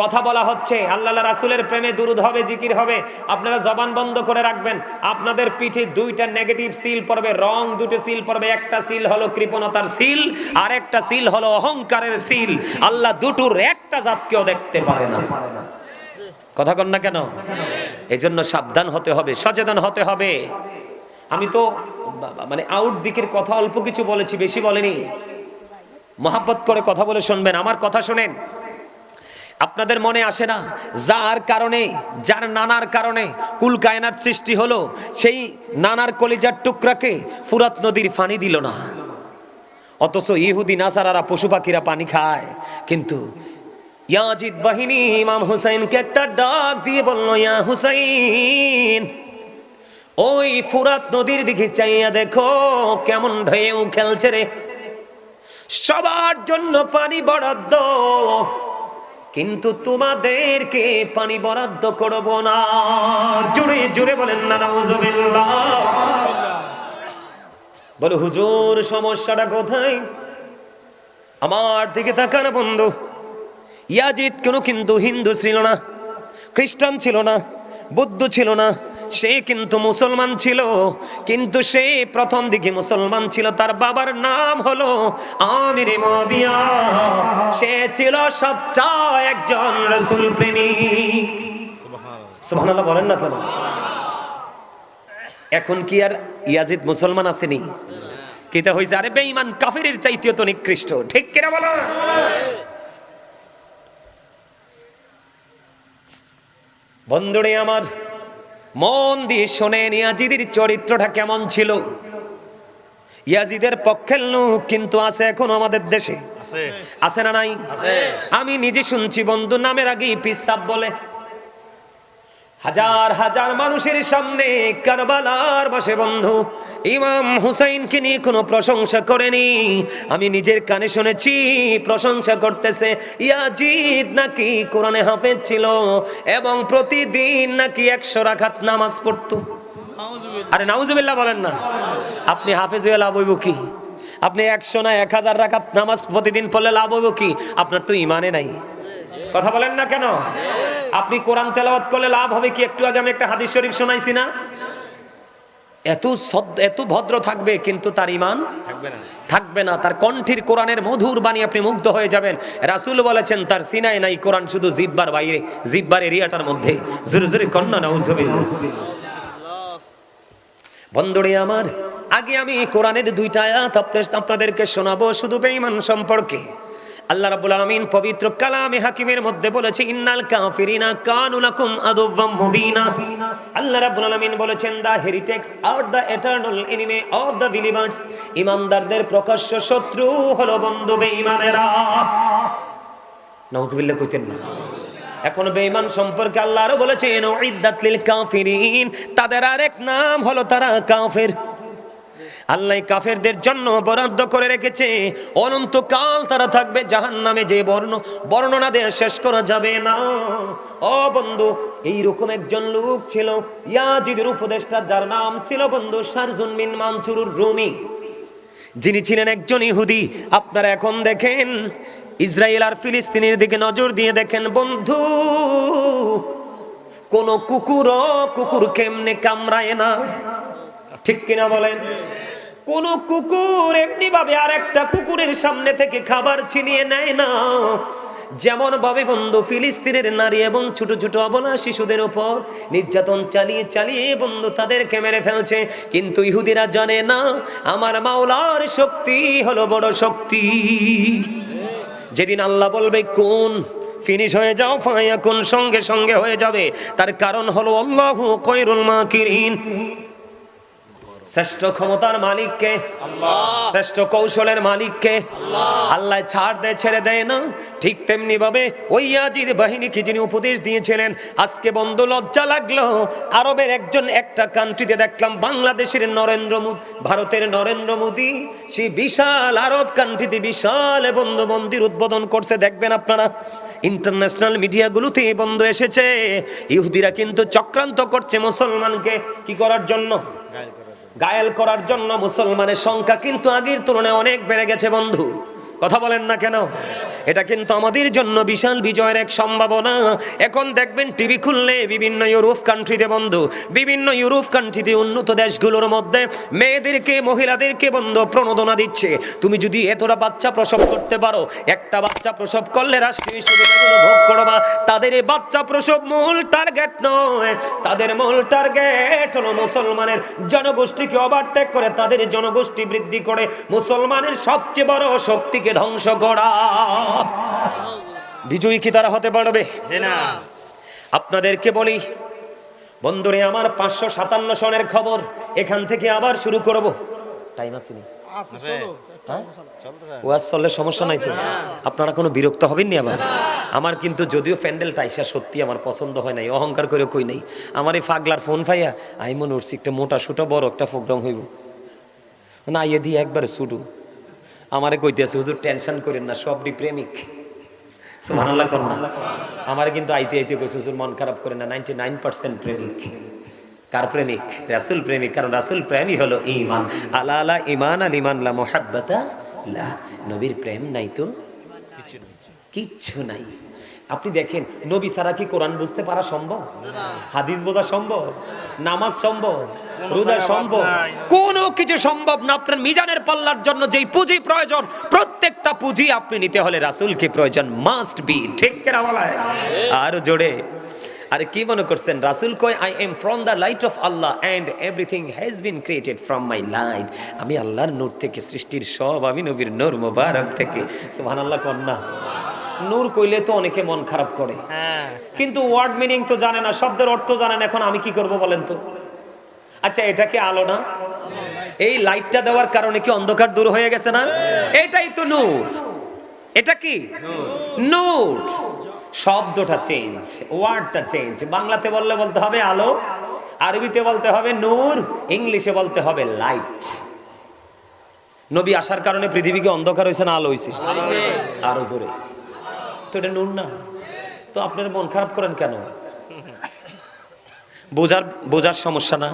কথা বলা হচ্ছে, আল্লাহ রাসূলের প্রেমে দুরূদ হবে, জিকির হবে, আপনারা জবান বন্ধ করে রাখবেন। আপনাদের পিঠে দুইটা নেগেটিভ সিল পড়বে, রং দুটো সিল পড়বে। একটা সিল হলো কৃপণতার সিল, আর একটা সিল হলো অহংকারের সিল। আল্লাহ দুটোর একটা জাতকেও দেখতে পারে না। কথা কন না কেন? এই জন্য সাবধান হতে হবে, সচেতন হতে হবে। আমি তো মানে আউট দিকের কথা অল্প কিছু বলেছি, বেশি বলেনি। মহাব্বত করে কথা বলে শুনবেন, আমার কথা শুনেন। আপনাদের মনে আসে না, যার কারণে, যার নানার কারণে কুল কায়নাত সৃষ্টি হলো, সেই নানার কলিজার টুকরাকে ফুরাত নদীর পানি দিল না। অথচ ইহুদি নাসারারা, পশু পাখিরা পানি খায়। কিন্তু ইয়াজিদ বাহিনী ইমাম হুসাইনকে একটা ডাক দিয়ে বলল, ইয়া হুসাইন, ওই ফুরাত নদীর দিকে চাইয়া দেখো কেমন ঢেউ খেলছে রে। সবার জন্য পানি বরাদ্দ, কিন্তু তোমাদেরকে পানি বরাদ্দ করব না। জোরে জোরে বলেন না নাউজুবিল্লাহ। বলো হুজুর সমস্যাটা কোথায়? আমার দিকে তাকান বন্ধু। ইয়াজিদ কিন্তু হিন্দু ছিল না, খ্রিস্টান ছিল না, বৌদ্ধ ছিল না, সে কিন্তু মুসলমান ছিল। কিন্তু সে প্রথম দিকে মুসলমান ছিল। তার বাবার নাম হলো আমির মুআবিয়া। সে ছিল সচ্চা একজন রাসূল প্রেমিক। সুবহানাল্লাহ বলেন না কেন? এখন কি আর ইয়াজিদ মুসলমান আসেনি? কিতা হইছে? আরে বেঈমান কাফিরের চাইতেও তো নিকৃষ্ট। ঠিক কিনা বলো? বন্ধুরে আমার, মন দিয়ে শোনেন ইয়াজিদের চরিত্রটা কেমন ছিল। ইয়াজিদের পক্ষের লোক কিন্তু আছে এখন আমাদের দেশে, আছে না নাই? আমি নিজে শুনছি বন্ধু, নামের আগেই পিসাব বলে। হাজার হাজার মানুষের সামনে কারবালার বসে বন্ধু ইমাম হুসাইনকে নিয়ে কোনো প্রশংসা করেনি। আমি নিজের কানে শুনেছি প্রশংসা করতেছে ইয়াজিদ নাকি কোরআনে হাফেজ ছিল এবং প্রতিদিন নাকি 100 রাকাত নামাজ পড়তো। আরে নাউজুবিল্লাহ বলেন না। আপনি হাফেজ হয়ে লাভ হইব কি? আপনি 100 না 1000 রাকাত নামাজ প্রতিদিন পড়লে লাভ হইব কি? আপনার তো ইমানে নাই। কথা বলেন না কেন? আপনি কোরআন তেলাওয়াত করলে লাভ হবে কি? একটু আগে আমি একটা হাদিস শরীফ শোনাইছি না? এত ভদ্র থাকবে কিন্তু তার ঈমান থাকবে না। তার কণ্ঠের কোরআনের মধুর বাণী আপনি মুগ্ধ হয়ে যাবেন। রাসূল বলেছেন তার সিনায় নাই কোরআন, শুধু জিহ্বার বাইরে, জিহ্বার এরিয়াটার মধ্যে। জোরে জোরে কন্না নাউজুবিল্লাহ। বন্ধুরে আমার, আগে আমি কোরআনের দুইটা আয়াত আপনাদেরকে শোনাবো শুধু বেঈমান সম্পর্কে। আল্লাহ রাব্বুল আলামিন পবিত্র কালামে হাকিমের মধ্যে বলেছে, ইন্নাল কাফিরিনা কানু লাকুম আদুওয়াম মুবিনা। আল্লাহ রাব্বুল আলামিন বলেছেন, the heretics are the eternal enemy of the believers, ঈমানদারদের প্রকাশ্য শত্রু হলো বন্ধু বেঈমানেরা। নাউযুবিল্লাহ কইতেন না। এখন বেঈমান সম্পর্কে আল্লাহ আরো বলেছেন, উইদ্দাত লিল কাফিরিন, তাদের আরেক নাম হলো তারা কাফের। আল্লাহ কাফেরদের জন্য বরাদ্দ করে রেখেছে অনন্তকাল তারা থাকবে জাহান্নামে, যে বর্ণনা দিয়ে শেষ করা যাবে না। ও বন্ধু, এইরকম একজন লোক ছিল ইয়াজিদের উপদেষ্টা, যার নাম ছিল বন্ধু শারজুন বিন মানসুরুর রুমি, যিনি ছিলেন একজন ইহুদি। আপনারা এখন দেখেন ইসরায়েল আর ফিলিস্তিনের দিকে নজর দিয়ে দেখেন বন্ধু, কোন কুকুর কেমনে কামড়ায় না, ঠিক কিনা বলেন? কোন কুকুর এমনি ভাবে আর একটা কুকুরের সামনে থেকে খাবার ছিনিয়ে নেয় না, যেমন ভাবে বন্ধু ফিলিস্তিনের নারী এবং ছোট ছোট অবলা শিশুদের উপর নির্যাতন চালিয়ে চালিয়ে বন্ধু তাদেরকে মেরে ফেলছে। কিন্তু ইহুদিরা জানে না, আমার মাওলার শক্তি হলো বড় শক্তি। যেদিন আল্লাহ বলবে কোন, ফিনিশ হয়ে যাও, ফায়াকুন, সঙ্গে সঙ্গে হয়ে যাবে। তার কারণ হলো আল্লাহু খায়রুল মাকিরিন। শ্রেষ্ঠ ক্ষমতার মালিককে আল্লাহ, শ্রেষ্ঠ কৌশলের মালিককে আল্লাহ। আল্লাহ ছাড় দেয়, ছেড়ে দেয় না। ঠিক তেমনি ভাবে ওই ইয়াজিদ বাহিনীকে যিনি উপদেশ দিয়েছিলেন, আজকে বন্ধু লজ্জা লাগলো, আরবের একটা কান্ট্রিতে দেখলাম বাংলাদেশের নরেন্দ্র মোদি, ভারতের নরেন্দ্র মোদি, সেই বিশাল আরব কান্ট্রিতে বিশাল বন্ধু মন্দির উদ্বোধন করছে। দেখবেন আপনারা ইন্টারন্যাশনাল মিডিয়াগুলোতে বন্ধু এসেছে। ইহুদিরা কিন্তু চক্রান্ত করছে মুসলমানকে কি করার জন্য? গায়েল করার জন্য। মুসলমানের সংখ্যা কিন্তু আগের তুলনায় অনেক বেড়ে গেছে বন্ধু, কথা বলেন না কেন? এটা কিন্তু আমাদের জন্য বিশাল বিজয়ের এক সম্ভাবনা। এখন দেখবেন টিভি খুললে বিভিন্ন ইউরোপ কান্ট্রিতে বন্ধু, বিভিন্ন ইউরোপ কান্ট্রিতে উন্নত দেশগুলোর মধ্যে মেয়েদেরকে, মহিলাদেরকে বন্ধু প্রণোদনা দিচ্ছে, তুমি যদি এতটা বাচ্চা প্রসব করতে পারো, একটা বাচ্চা প্রসব করলে রাষ্ট্রীয় সুবিধাগুলো ভোগ করবা। তাদের এই বাচ্চা প্রসব মূল টার্গেট নয়, তাদের মূল টার্গেট হলো মুসলমানের জনগোষ্ঠীকে ওভারটেক করে, তাদের জনগোষ্ঠী বৃদ্ধি করে মুসলমানের সবচেয়ে বড় শক্তিকে ধ্বংস করা। বিজয়ী কি তারা হতে পারবে? না। আপনাদেরকে বলি বন্ধুরে আমার, 557 সনের খবর এখান থেকে আবার শুরু করব। টাইম আছে নি? ওয়াজ চললে সমস্যা নাই তো? আপনারা কোনো বিরক্ত হবেননি আবার? আমার কিন্তু যদিও প্যান্ডেলটা আইসা সত্যি আমার পছন্দ হয় নাই, অহংকার করে কই নাই। আমার এই পাগলার ফোন পাইয়া আমি মনে করছি একটা মোটা সুটা বড় একটা প্রোগ্রাম হইব না, ইয়ে দিয়ে একবারে শুরু। আমারে কইতেছে হুজুর টেনশন করেন না, সবই প্রেমিক। সুবহানাল্লাহ করেন না। আমারে কিন্তু আইতে আইতে কইছে হুজুর মন খারাপ করেন না, 99% প্রেমিক। কার প্রেমিক? রাসূল প্রেমিক। কারণ রাসূল প্রেমই হলো ঈমান। আলা আলা ঈমান আল ঈমান লা মুহাব্বাতা লা। নবীর প্রেম নাই তো কিচ্ছু নাই। আপনি দেখেন নবী ছাড়া কি কোরআন বুঝতে পারা সম্ভব? হাদিস বোঝা সম্ভব? নামাজ সম্ভব? রোজা সম্ভব? কোনো কিছু সম্ভব না। আপনার মিজানের পাল্লার জন্য যেই পুঁজি প্রয়োজন, প্রত্যেকটা পুঁজি আপনি নিতে হলে রাসূলকে প্রয়োজন, মাস্ট বি। ঠিক করে বলা আর জোরে। আরে কি মনে করছেন রাসূল কয় I am from the light of Allah and everything has been created from my light. আমি আল্লাহর নূর থেকে, সৃষ্টির সব আমি নবীর নূর মোবারক থেকে। সুবহানাল্লাহ কন্যা। নূর কইলে তো অনেকে মন খারাপ করে, কিন্তু ওয়ার্ড মিনিং তো জানে না, শব্দের অর্থ জানেন। এখন আমি কি করব বলেন তো? আচ্ছা এটা কি আলো না? এই লাইটটা দেওয়ার কারণে কি অন্ধকার দূর হয়ে গেছে না? এটাই তো নূর। এটা কি নূর? শব্দটা চেঞ্জ, ওয়ার্ডটা চেঞ্জ। বাংলাতে বলতে হবে আলো, আরবিতে বলতে হবে নূর, ইংলিশে বলতে হবে লাইট। নবী আসার কারণে পৃথিবীকে অন্ধকার হয়েছে না আলো হয়েছে? আরো জোরে। তো এটা নূর না? তো আপনারা মন খারাপ করেন কেন? বোঝার সমস্যা না?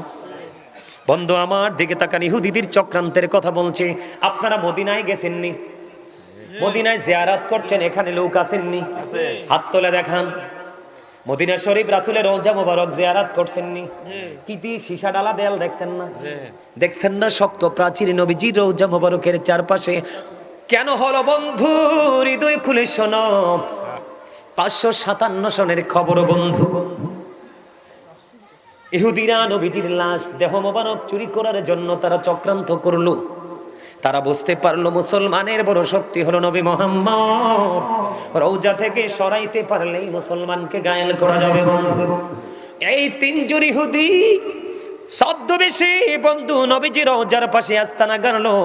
বন্ধু আমার দিকে তাকান, ইহুদিদের চক্রান্তের কথা বলছে। আপনারা মদিনায় গেছেননি? মদিনায় জিয়ারত করছেন, এখানে লোক আসেননি? হাত তুলে দেখান। মদিনা শরীফ রাসূলের রওজা মোবারক জিয়ারত করছেননি? কি দি সীসা ডালা দেয়াল দেখছেন না? দেখছেন না শক্ত প্রাচীর নবীজির রওজা মোবারকের চারপাশে? কেন হলো বন্ধু? হৃদয় খুলে শোনো, 557 সনের খবর বন্ধু। ইহুদিরা নবীজির লাশ দেহ মোবারক চুরি করার জন্য তারা চক্রান্ত করলো। তারা বুঝতে পারলো মুসলমানের বড় শক্তি হলো নবী মুহাম্মদ, রওজা থেকে সরাইতে পারলেই মুসলমানকে গায়েল করা যাবে। বন্ধু, এই তিনজন ইহুদি ছদ্মবেশে বন্ধু নবীজি রওজার পাশে আস্তানা গাড়লো।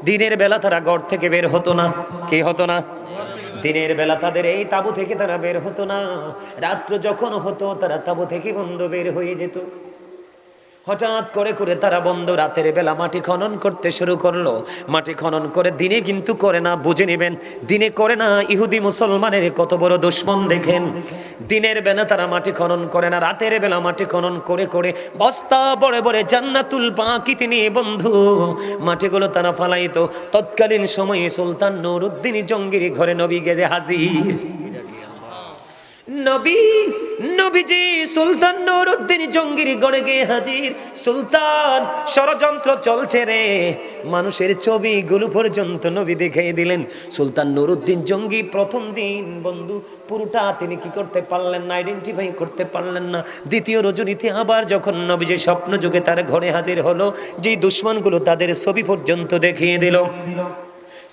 দিনের বেলা তারা ঘর থেকে বের হতো না। কি হতো না? দিনের বেলা তাদের এই তাঁবু থেকে তারা বের হতো না। রাত্র যখন হতো তারা তাঁবু থেকে বন্ধু বের হয়ে যেত। হঠাৎ করে করে তারা বন্ধু রাতের বেলা মাটি খনন করতে শুরু করলো। মাটি খনন করে, দিনে কিন্তু করে না, বুঝে নেবেন, দিনে করে না। ইহুদি মুসলমানের কত বড় দুশমন দেখেন। দিনের বেলা তারা মাটি খনন করে না, রাতের বেলা মাটি খনন করে করে বস্তা বড় বড় জান্নাতুল বাকিতে নিয়ে বন্ধু মাটিগুলো তারা ফালাইতো। তৎকালীন সময়ে সুলতান নুরউদ্দিন জঙ্গির ঘরে নবী গেজে হাজির। নবীজি সুলতান নুরউদ্দিন জঙ্গির গড়ে গিয়ে হাজির। সুলতান, ষড়যন্ত্র চলছে রে। মানুষের ছবিগুলো পর্যন্ত নবী দেখিয়ে দিলেন। সুলতান নুরউদ্দিন জঙ্গি প্রথম দিন বন্ধু পুরোটা তিনি কি করতে পারলেন না, আইডেন্টিফাই করতে পারলেন না। দ্বিতীয় রজনীতে আবার যখন নবীজি স্বপ্ন যুগে তার ঘরে হাজির হলো, যে দুশমনগুলো তাদের ছবি পর্যন্ত দেখিয়ে দিল।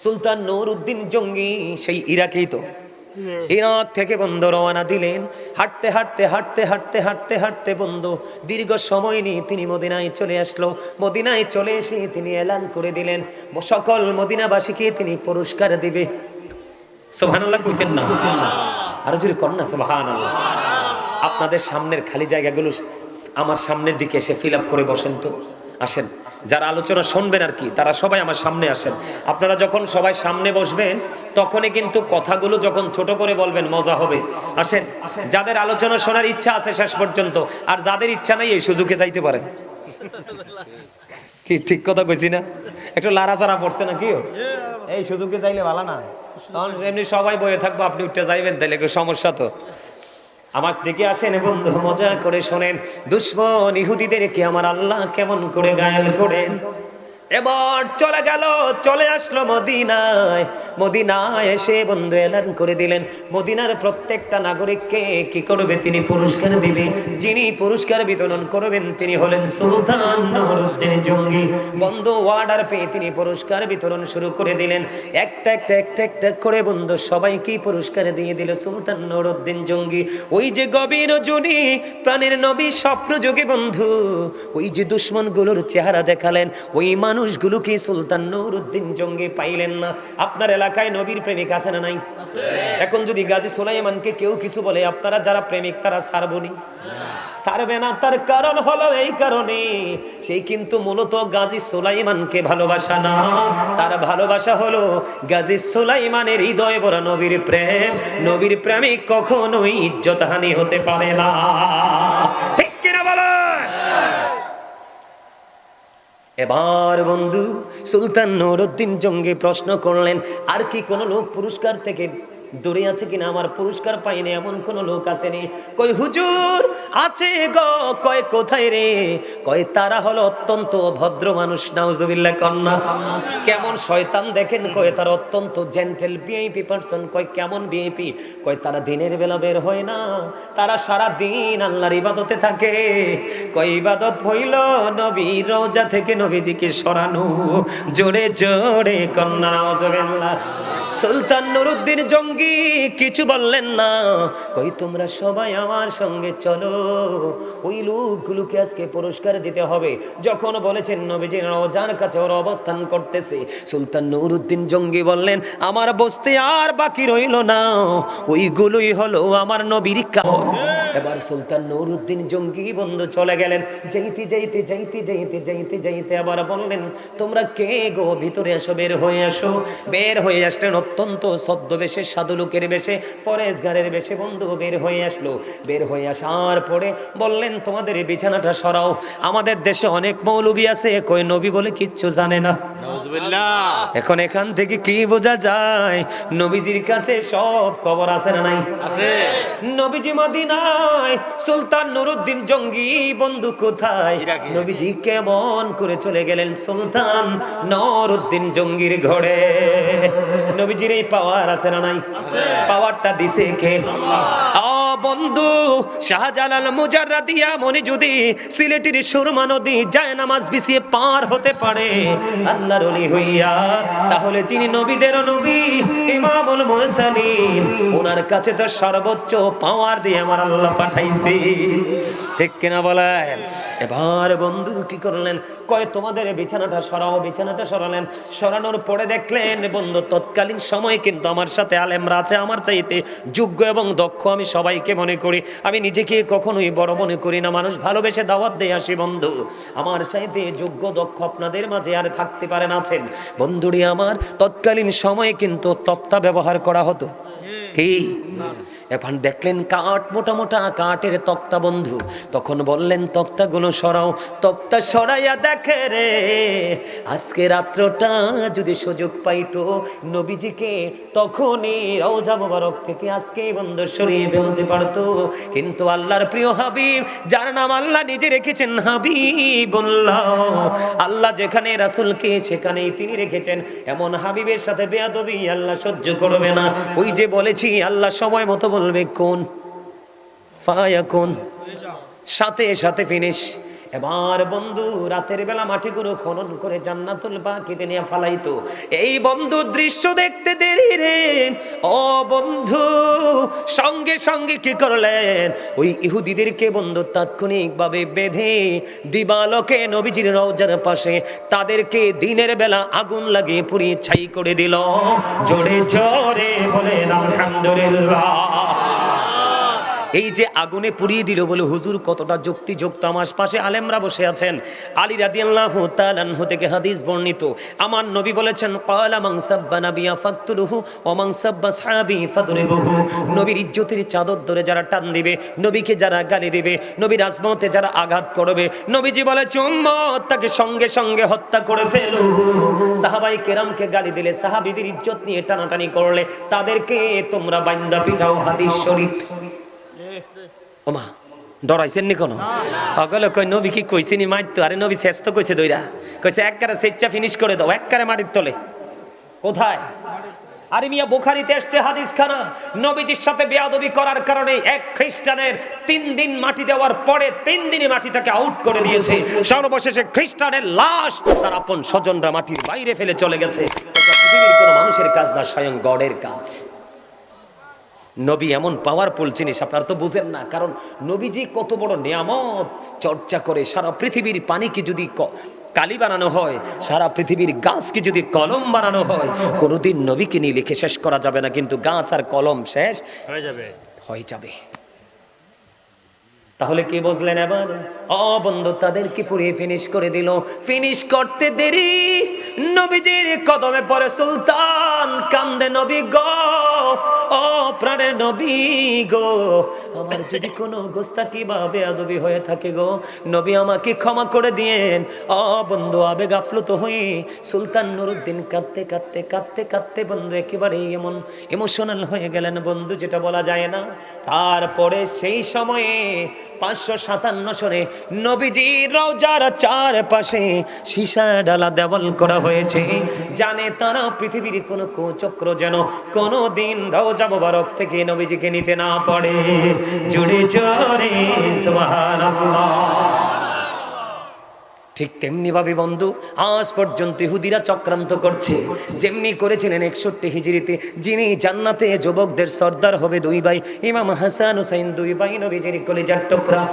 সুলতান নুরউদ্দিন জঙ্গি সেই ইরাকেই তো, ইরাক থেকে বন্ধু রওনা দিলেন। হাঁটতে হাঁটতে হাঁটতে হাঁটতে হাঁটতে হাঁটতে বন্ধু দীর্ঘ সময় নিয়ে তিনি মদিনায় চলে আসলো। মদিনায় চলে এসে তিনি এলান করে দিলেন সকল মদিনাবাসীকে তিনি পুরস্কার দিবে। সুবহানাল্লাহ কইতেন না? আরো জোরে কর না সুবহানাল্লাহ। আপনাদের সামনের খালি জায়গাগুলো আমার সামনের দিকে এসে ফিল আপ করে বসেন তো। আসেন, যারা আলোচনা শুনবেন আর কি, তারা সবাই আমার সামনে আসেন। আপনারা যখন সবাই সামনে বসবেন তখনই কিন্তু কথাগুলো যখন ছোট করে বলবেন, মজা হবে। আসেন, যাদের আলোচনা শোনার ইচ্ছা আছে শেষ পর্যন্ত, আর যাদের ইচ্ছা নাই এই সুযোগে যাইতে পারেন। কি ঠিক কথা কইছি না? একটু লাড়াচাড়া পড়ছে না কি? এই সুযোগে যাইলে ভালো না, কারণ এমনি সবাই বয়ে থাকবো, আপনি উঠে যাইবেন, তাহলে একটু সমস্যা তো। আমার দিকে আসেন বন্ধু, মজা করে শোনেন। দুশমন ইহুদিদেরকে আমার আল্লাহ কেমন করে গায়েল করেন। এবার চলে আসলো মদিনায়। মদিনায় এসে বন্ধু এলান করে দিলেন মদিনার প্রত্যেকটা নাগরিককে কি করবে, তিনি পুরস্কার দিবে। যিনি পুরস্কার বিতরণ করবেন তিনি হলেন সুলতান নুরউদ্দিন জঙ্গি। বন্ধু অর্ডার পেয়ে তিনি পুরস্কার বিতরণ শুরু করে দিলেন। একটা একটা একটা একটা করে বন্ধু সবাইকে পুরস্কার দিয়ে দিল সুলতান নুরউদ্দিন জঙ্গি। ওই যে গভীর রজনী প্রাণের নবী স্বপ্ন যোগে বন্ধু ওই যে দুশমনগুলোর চেহারা দেখালেন, ওই মানুষগুলোকে সুলতান নুরউদ্দিন জঙ্গি পাইলেন না। আপনার এলাকায় নবীর প্রেমিক আছে না নাই? এখন যদি গাজী সুলাইমানকে কেউ কিছু বলে, আপনারা যারা প্রেমিক তারা ছাড়বনি? ছাড়বে না। তার কারণ হলো এই কারণে, সেই কিন্তু মূলত গাজী সুলাইমানকে ভালোবাসা না, তার ভালোবাসা হলো গাজী সুলাইমানের হৃদয় ভরা নবীর প্রেম। নবীর প্রেমিক কখনোই ইজ্জতহানি হতে পারে না। ঠিক কিনা বলেন? এবার বন্ধু সুলতান নুরউদ্দিন জঙ্গি প্রশ্ন করলেন, আর কি কোন লোক পুরস্কার থেকে দূরে আছে কিনা? আমার পুরস্কার পাইনি এমন কোন লোক আসেনি? কই হুজুর আছে গো। কয় কোথায় রে? কয় তারা হলো অত্যন্ত ভদ্র মানুষ। নাউজুবিল্লাহ কন্না। কেমন শয়তান দেখেন। কয় তারা অত্যন্ত জেন্টেল ভিআইপি পারসন। কয় কেমন ভিআইপি? কয় তারা দিনের বেলা বের হয় না, তারা সারা দিন আল্লাহর ইবাদতে থাকে। কয় ইবাদত হইল নবীর রওজা থেকে নবীজিকে সরানো। জোরে জোরে কন্না নাউজুবিল্লাহ। সুলতান নুরউদ্দিন জঙ্গি কিছু বললেন না। কই তোমরা সবাই আমার সঙ্গে চলো, ওই লোকগুলোকে আজকে পুরস্কার দিতে হবে। যখন বলেছেন নবীজির রওজার কাছে ওরা অবস্থান করতেছে, সুলতান নুরউদ্দিন জঙ্গি বললেন, আমার বসতে আর বাকি রইল না, ওইগুলোই হলো আমার নবীর কাজ। এবার সুলতান নুরউদ্দিন জঙ্গি বন্ধু চলে গেলেন। যাইতে যাইতে যাইতে যাইতে যাইতে যাইতে আবার বললেন, তোমরা কে গো? ভিতরে আসো, বের হয়ে আসো। বের হয়ে আসলেন অত্যন্ত ছদ্মবেশে, সাধু লোকের বেশে, ফরেজগারের বেশে বন্ধু বের হয়ে আসলো। বের হয়ে আসার পরে বললেন, তোমাদের বিছানাটা সরাও। আমাদের দেশে অনেক মৌলবী আছে, কই নবী বলে কিচ্ছু জানে না। এখন এখান থেকে কি বোঝা যায়? নবীজির কাছে সব খবর আছে না নাই? আছে। নবীজি মদিনায়, সুলতান নুরউদ্দিন জঙ্গি বন্ধু কোথায়? নবীজি কেমন করে চলে গেলেন সুলতান নুরউদ্দিন জঙ্গির ঘরে। নবীজির এই পাওয়ার আছে না নাই? পাওয়ারটা দিছে কে? আল্লাহ। বন্ধু, শাহজালাল মুজাররাদিয়া মনি যদি সিলেটের সুরমা নদী যায় নামাজ বিছিয়ে পার হতে পারে আল্লাহর ওলি হইয়া, তাহলে যিনি নবীদের নবী ইমামুল মুরসালিন, ওনার কাছে তো সর্বোচ্চ পাওয়ার দিয়ে আমার আল্লাহ পাঠাইছে। ঠিক কিনা বলেন? এবার বন্ধু কি করলেন, কয় তোমাদের বিছানাটা সরাও। বিছানাটা সরালেন, সরানোর পরে দেখলেন বন্ধু তৎকালীন সময়ে কিন্তু আমার সাথে আলেমরা আছে, আমার চাইতে যোগ্য এবং দক্ষ আমি সবাইকে মনে করি, আমি নিজেকে কখনোই বড় মনে করি না, মানুষ ভালোবেসে দাওয়াত দিয়ে আসি বন্ধু। আমার চাইতে যোগ্য দক্ষ আপনাদের মাঝে আর থাকতে পারেন, আছেন বন্ধুরি আমার। তৎকালীন সময়ে কিন্তু তক্তা ব্যবহার করা হতো, কি এখন দেখলেন কাঠ, মোটা মোটা কাঠের তক্তা বন্ধু। তখন বললেন তক্তাগুলো সরাও। তক্তা সরাইয়া দেখে রে, আজকে রাত্রটা যদি সুযোগ পাইতো নবীজিকে তখনই রওজা মুবারক থেকে আজকে বন্ধু সরিয়ে ফেলতে পারতো। কিন্তু আল্লাহর প্রিয় হাবিব, যার নাম আল্লাহ নিজে রেখেছেন হাবিবুল্লাহ, আল্লাহ যেখানে রাসূলকে সেখানেই তিনি রেখেছেন, এমন হাবিবের সাথে বেয়াদবি আল্লাহ সহ্য করবে না। ওই যে বলেছি আল্লাহ সময় মতো বলবে কোন ফায়াকুন, সাথে সাথে ফিনিশ। এবার বন্ধু রাতের বেলা মাটিগুলো খনন করে জান্নাতুল বাকিতে নিয়ে ফালাইতো। এই বন্ধু দৃশ্য দেখতে দেরি রে, ও বন্ধু সঙ্গে সঙ্গে কি করলেন, ওই ইহুদিদেরকে বন্ধু তাৎক্ষণিকভাবে বেঁধে দিবালোকে নবীজির রওজার পাশে তাদেরকে দিনের বেলা আগুন লাগিয়ে পুড়িয়ে ছাই করে দিল। জোরে জোরে বলেন আলহামদুলিল্লাহ। এই যে আগুনে পুড়িয়ে দিল বলে হুজুর কতটা যুক্তিযুক্ত। আমার পাশে আলেমরা বসে আছেন, আলী রাদিয়াল্লাহু তাআলা আনহু থেকে হাদিস বর্ণিত, আমার নবী বলেছেন ক্বালা মান সাব্বা নাবিয়া ফাকতুলহু ওয়া মান সাব্বা সাহাবী ফাদরিবুহু। নবীর ইজ্জতের চাদর ধরে যারা টান দিবে, নবীকে যারা গালি দিবে, নবীর আজমতে যারা আঘাত করবে, নবীজি বলেছে উম্মত তাকে সঙ্গে সঙ্গে হত্যা করে ফেলো। সাহাবায়ে কেরামকে গালি দিলে, সাহাবীদের ইজ্জত নিয়ে টানাটানি করলে তাদেরকে তোমরা বাইন্দা পিটাও। হাদিস শরীফ। ওমা ডরাইছেন নি কোনো? সকলে কই নবী কি কইছিনি মারতো? আরে নবী শেষ তো কইছে দইরা, কইছে একবারে সেচ্চা ফিনিশ করে দাও, একবারে মাটির তলে। কোথায়? আরে মিয়া বুখারীতে আসছে হাদিস খানা, নবীজির সাথে বেয়াদবি করার কারণে এক খ্রিস্টানের 3 দিন মাটি দেওয়ার পরে 3 দিনে মাটিটাকে আউট করে দিয়েছে। সর্বশেষে খ্রিস্টানের লাশ তার আপন স্বজনরা মাটির বাইরে ফেলে চলে গেছে। পৃথিবীর কোনো মানুষের কাজ না, স্বয়ং গডের কাজ। নবী এমন পাওয়ারফুল জিনিস আপনারা তো বুঝেন না, কারণ নবীজি কত বড় নিয়ামত চর্চা করে। সারা পৃথিবীর পানিকে যদি কালি বানানো হয়, সারা পৃথিবীর গাছকে যদি কলম বানানো হয়, কোনোদিন নবীকে নিয়ে লিখে শেষ করা যাবে না, কিন্তু গাছ আর কলম শেষ হয়ে যাবে। তাহলে কি বুঝলেন এবার? বন্ধু তাদেরকে পুড়িয়ে ফিনিশ করে দিল। ফিনিশ করতে দেরি নবীজির কদমে পড়ে সুলতান, কান্দে নবী গো, ও প্রাণের নবী গো, আমার যদি কোনো গোস্তাকি বা বেয়াদবি হয়ে থাকে গো, নবী আমাকে ক্ষমা করে দিয়েন। বন্ধু আবেগ আপ্লুত হয়ে সুলতান নুরউদ্দিন কাঁদতে কাঁদতে কাঁদতে কাঁদতে বন্ধু একেবারে এমন ইমোশনাল হয়ে গেলেন বন্ধু, যেটা বলা যায় না। তারপরে সেই সময়ে 557 সনে নবীজির রওজার চারপাশে সীসা ডালা দেওয়াল করা হয়েছে। জানে তারা পৃথিবীর কোন কুচক্র যেন কোনদিন রওজা মুবারক থেকে নবীজিকে নিতে না পারে। জোরে জোরে সুবহানাল্লাহ। ঠিক তেমনি ভাবে বন্ধু আজ পর্যন্ত ইহুদিরা চক্রান্ত করছে। যেমনি করেছিলেন 61 হিজরিতে, যিনি জান্নাতে যুবকদের সর্দার হবে 2 ভাই, ইমাম হাসান হুসাইন 2 ভাই নবীজির কলিজার টুকরা।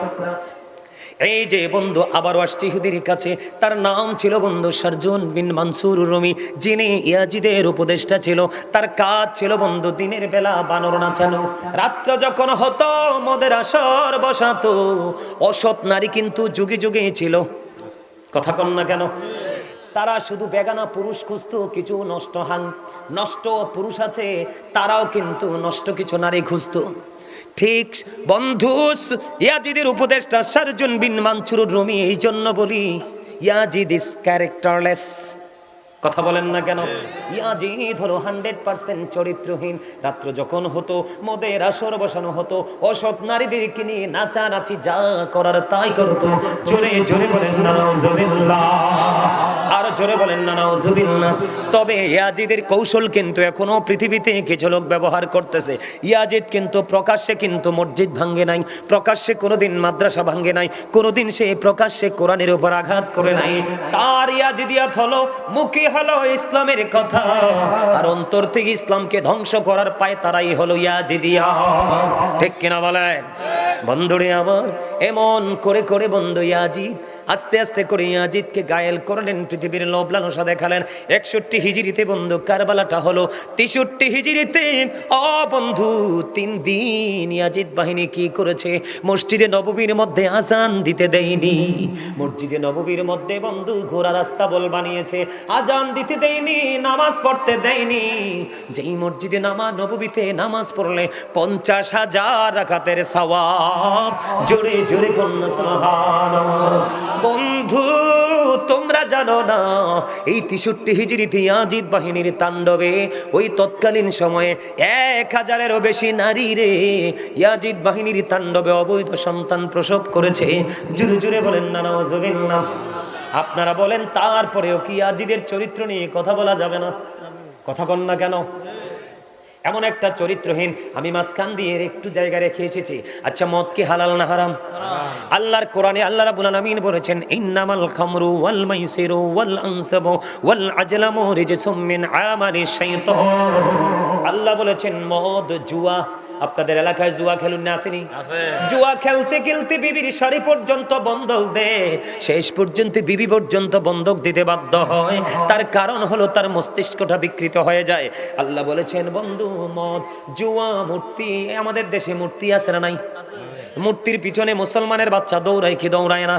এই যে বন্ধু আবারও আসছে ইহুদির কাছে, তার নাম ছিল বন্ধু শারজুন বিন মানসুর রুমি, যিনি ইয়াজিদের উপদেষ্টা ছিল। তার কাজ ছিল বন্ধু দিনের বেলা বানর নাচানো, রাত্র যখন হতো মদের আসর বসাতো। অসৎ নারী কিন্তু যুগে যুগে ছিল, কথা কন না কেন? তারা শুধু বেগানা পুরুষ খুঁজতো, কিছু নষ্ট পুরুষ আছে, তারাও কিন্তু নষ্ট কিছু নারী খুঁজতো। ঠিক বন্ধু ইয়াজিদের উপদেষ্টা শারজুন বিন মানসুর রুমি, এই জন্য বলি ইয়াজিদ ইজ ক্যারেক্টারলেস। কথা বলেন না কেন? ইয়াজিদ হলো 100% চরিত্রহীন। রাত্র যখন হতো মদের আসর বসানো হতো, অসৎ নারীদেরকে নিয়ে নাচানাচি যা করার তাই করতো। জোরে জোরে বলেন নাউজুবিল্লাহ। আর জোরে বলেন না নাউজুবিল্লাহ। তবে ইয়াজিদের কৌশল কিন্তু এখনো পৃথিবীতে কিছু লোক ব্যবহার করতেছে। ইয়াজিদ কিন্তু প্রকাশ্যে কিন্তু মসজিদ ভাঙ্গে নাই, প্রকাশ্যে কোনোদিন মাদ্রাসা ভাঙ্গে নাই, কোনোদিন সে প্রকাশ্যে কোরআনের উপর আঘাত করে নাই। তার ইয়াজিদিয়াত হলো মুখে হলো ইসলামের কথা, আর অন্তর থেকে ইসলামকে ধ্বংস করার পায় তারাই হলো ইয়াজিদিয়া। ঠিক কিনা বলেন বন্ধুরে আমার? এমন করে করে বন্ধু ইয়াজিদ আস্তে আস্তে করে ইয়াজিদকে গায়েল করলেন, পৃথিবীর লোভ লালসা দেখালেন। 61 হিজরিতে বন্ধু কারবালাটা হলো। 63 হিজরিতে বন্ধু 3 দিন ইয়াজিদ বাহিনী কি করেছে? মসজিদে নববীর মধ্যে আজান দিতে দেয়নি। মসজিদে নববীর মধ্যে বন্ধু ঘোড়া রাস্তা বল বানিয়েছে, আজান দিতে দেয়নি, নামাজ পড়তে দেয়নি। যেই মসজিদে নববীতে নামাজ পড়লে 50,000 রাকাতের সওয়াব। জোরে জোরে কন্যা সুবহানাল্লাহ। বন্ধু তোমরা জানো না, এই 63 হিজরিতে ইয়াজিদ বাহিনীর তাণ্ডবে ওই তৎকালীন সময়ে 1000-এরও বেশি নারী রে ইয়াজিদ বাহিনীর তাণ্ডবে অবৈধ সন্তান প্রসব করেছে। জোরে জোরে বলেন না নাউজুবিল্লাহ। আপনারা বলেন তারপরেও কি ইয়াজিদের চরিত্র নিয়ে কথা বলা যাবে না? কথা কন না কেন? এমন একটা চরিত্রহীন। আমি মাঝখান দিয়ে একটু জায়গা রেখে এসেছি। আচ্ছা, মদ কি হালাল না হারাম? আল্লাহর কোরআনে আল্লাহ রাব্বুল আলামিন বলেছেন, ইন্নামাল খামরু ওয়াল মাইসিরু ওয়াল আনসাবু ওয়াল আজলামু রিজসুম মিন আমালিশ শাইতান। আল্লাহ বলেছেন মদ, জুয়া। আপনাদের এলাকায় জুয়া খেলুন না আসেনি? জুয়া খেলতে খেলতে বিবির শাড়ি পর্যন্ত বন্ধক দেয়, শেষ পর্যন্ত বিবি পর্যন্ত বন্ধক দিতে বাধ্য হয়। তার কারণ হলো তার মস্তিষ্কটা বিকৃত হয়ে যায়। আল্লাহ বলেছেন বন্ধু মদ, জুয়া, মূর্তি। আমাদের দেশে মূর্তি আছে না নাই? মূর্তির পিছনে মুসলমানের বাচ্চা দৌড়ায় কি দৌড়ায় না?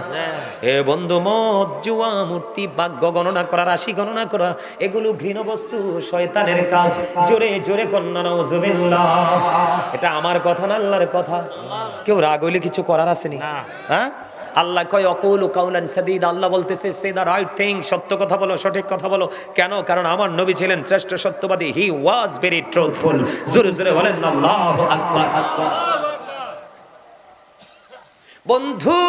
এ বন্ধু মদ, জুয়া, মূর্তি, ভাগ্য গণনা করা, রাশি গণনা করা, এগুলো ঘৃণ বস্তু, শয়তানের কাজ। জোরে জোরে কন্যা নাউজুবিল্লাহ। এটা আমার কথা না আল্লাহর কথা? কেউ রাগ হইলে কিছু করার আসেনি? হ্যাঁ, আল্লাহ কয় অকুলু কাউলান সাদীদা। আল্লাহ বলতেছে সে দা রাইট থিং, সত্য কথা বলো, সঠিক কথা বলো। কেন? কারণ আমার নবী ছিলেন শ্রেষ্ঠ সত্যবাদী। হি ওয়াজ ভেরি ট্রুথফুল। জোরে জোরে বলেন আল্লাহু আকবার। বন্ধু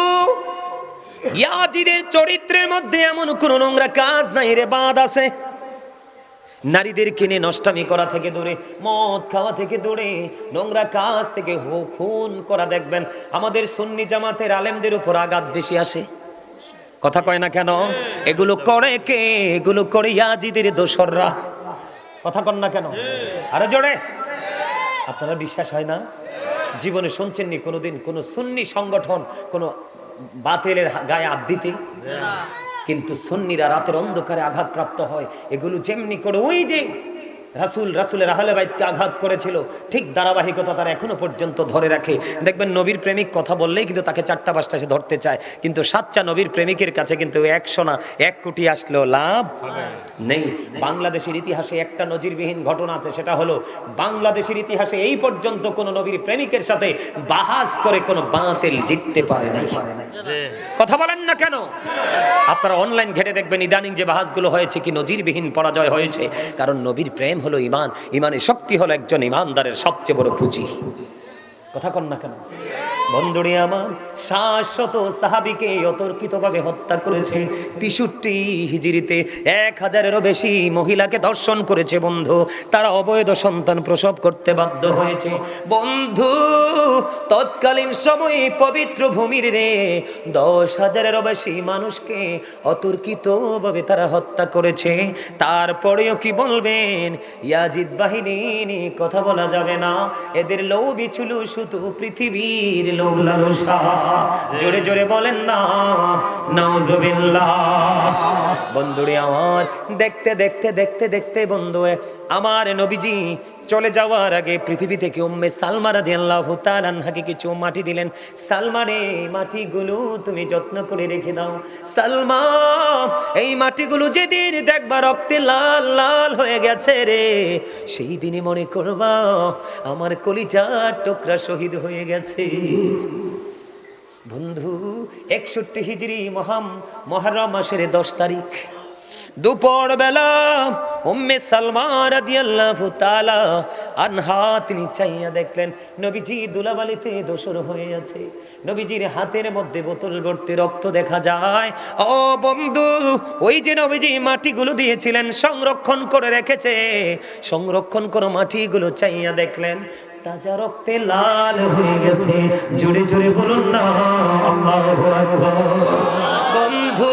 ইয়াজিদের চরিত্রের মধ্যে এমন কোন নোংরা কাজ নাই রে, বাদ আছে। নারীদের কিনে নষ্টামি করা থেকে দূরে, মদ খাওয়া থেকে দূরে, নোংরা কাজ থেকে খুন করা। দেখবেন আমাদের সুন্নি জামাতের আলেমদের উপর আঘাত বেশি আসে। কথা কয় না কেন? এগুলো করে কে? এগুলো করে ইয়াজিদের দোসররা। কথা কন না কেন? আরে জোরে। আপনারা বিশ্বাস হয় না? জীবনে শুনছেননি কোনোদিন কোন সুন্নি সংগঠন কোন বাতিলের গায়ে হাত দিতে? কিন্তু সুন্নিরা রাতের অন্ধকারে আঘাতপ্রাপ্ত হয়। এগুলো যেমনি করে ওই যে রাসূলের আহলে বাইতকে আঘাত করেছিল, ঠিক ধারাবাহিকতা তারা এখনো পর্যন্ত ধরে রাখে। দেখবেন নবীর প্রেমিক কথা বললেই কিন্তু তাকে 4টা-5টা সে ধরতে চায়, কিন্তু 7টা নবীর প্রেমিকের কাছে কিন্তু 100 না 1 কোটি আসলেও লাভ নেই। বাংলাদেশের ইতিহাসে একটা নজিরবিহীন ঘটনা আছে, সেটা হলো বাংলাদেশের ইতিহাসে এই পর্যন্ত কোন নবীর প্রেমিকের সাথে বাহাস করে কোন বাতিল জিততে পারে নাই। কথা বলেন না কেন? আপনারা অনলাইন ঘেটে দেখবেন ইদানিং যে বাহাসগুলো হয়েছে কি নজিরবিহীন পরাজয় হয়েছে। কারণ নবীর প্রেম হলো ঈমান, ঈমানের শক্তি হলো একজন ঈমানদারের সবচেয়ে বড় পুঁজি। কথা কন না কেন? বন্ধুরে আমার, 700 সাহাবীকে অতর্কিতভাবে হত্যা করেছে। 63 হিজরিতে 1000-এরও বেশি মহিলাকে ধর্ষণ করেছে বন্ধু। তারা অবৈধ সন্তান প্রসব করতে বাধ্য হয়েছে বন্ধু। তৎকালীন সময়ে পবিত্র ভূমির রে 10,000-এরও বেশি মানুষকে অতর্কিতভাবে তারা হত্যা করেছে। তারপরেও কি বলবেন? ইয়াজিদ বাহিনী নিয়ে কথা বলা যাবে না। এদের লোভই ছিল শুধু পৃথিবীর লোভ লালসা। জোরে জোরে বলেন না নাউজুবিল্লাহ। বন্ধুরে আমার, দেখতে দেখতে দেখতে দেখতে বন্ধু আমার নবীজি চলে যাওয়ার আগে পৃথিবী থেকে উম্মে সালমা রাদিয়াল্লাহু তাআলা আনহাকে কিছু মাটি দিলেন। সালমারে, মাটিগুলো তুমি যত্ন করে রেখে দাও। সালমা, এই মাটিগুলো যেদিন দেখবা রক্তে লাল লাল হয়ে গেছে রে, সেই দিনই মনে করবা আমার কলিজার টুকরা শহীদ হয়ে গেছে। বন্ধু 61 হিজরি মুহররম মাসের 10 তারিখ দুপুর বেলা উম্মে সালমা রাদিয়াল্লাহু তাআলা আনহা তিনি চাইয়া দেখলেন নবীজি ধুলাবালিতে ধূসর হয়ে আছে, নবীজির হাতের মধ্যে বোতল ভর্তি রক্ত দেখা যায়। ও বন্ধু, ওই যে নবীজি মাটিগুলো দিয়েছিলেন সংরক্ষণ করে রেখেছে, সংরক্ষণ করো মাটিগুলো চাইয়া দেখলেন তাজা রক্তে লাল হয়ে গেছে। জোরে জোরে বলুন না আল্লাহু আকবার। বন্ধু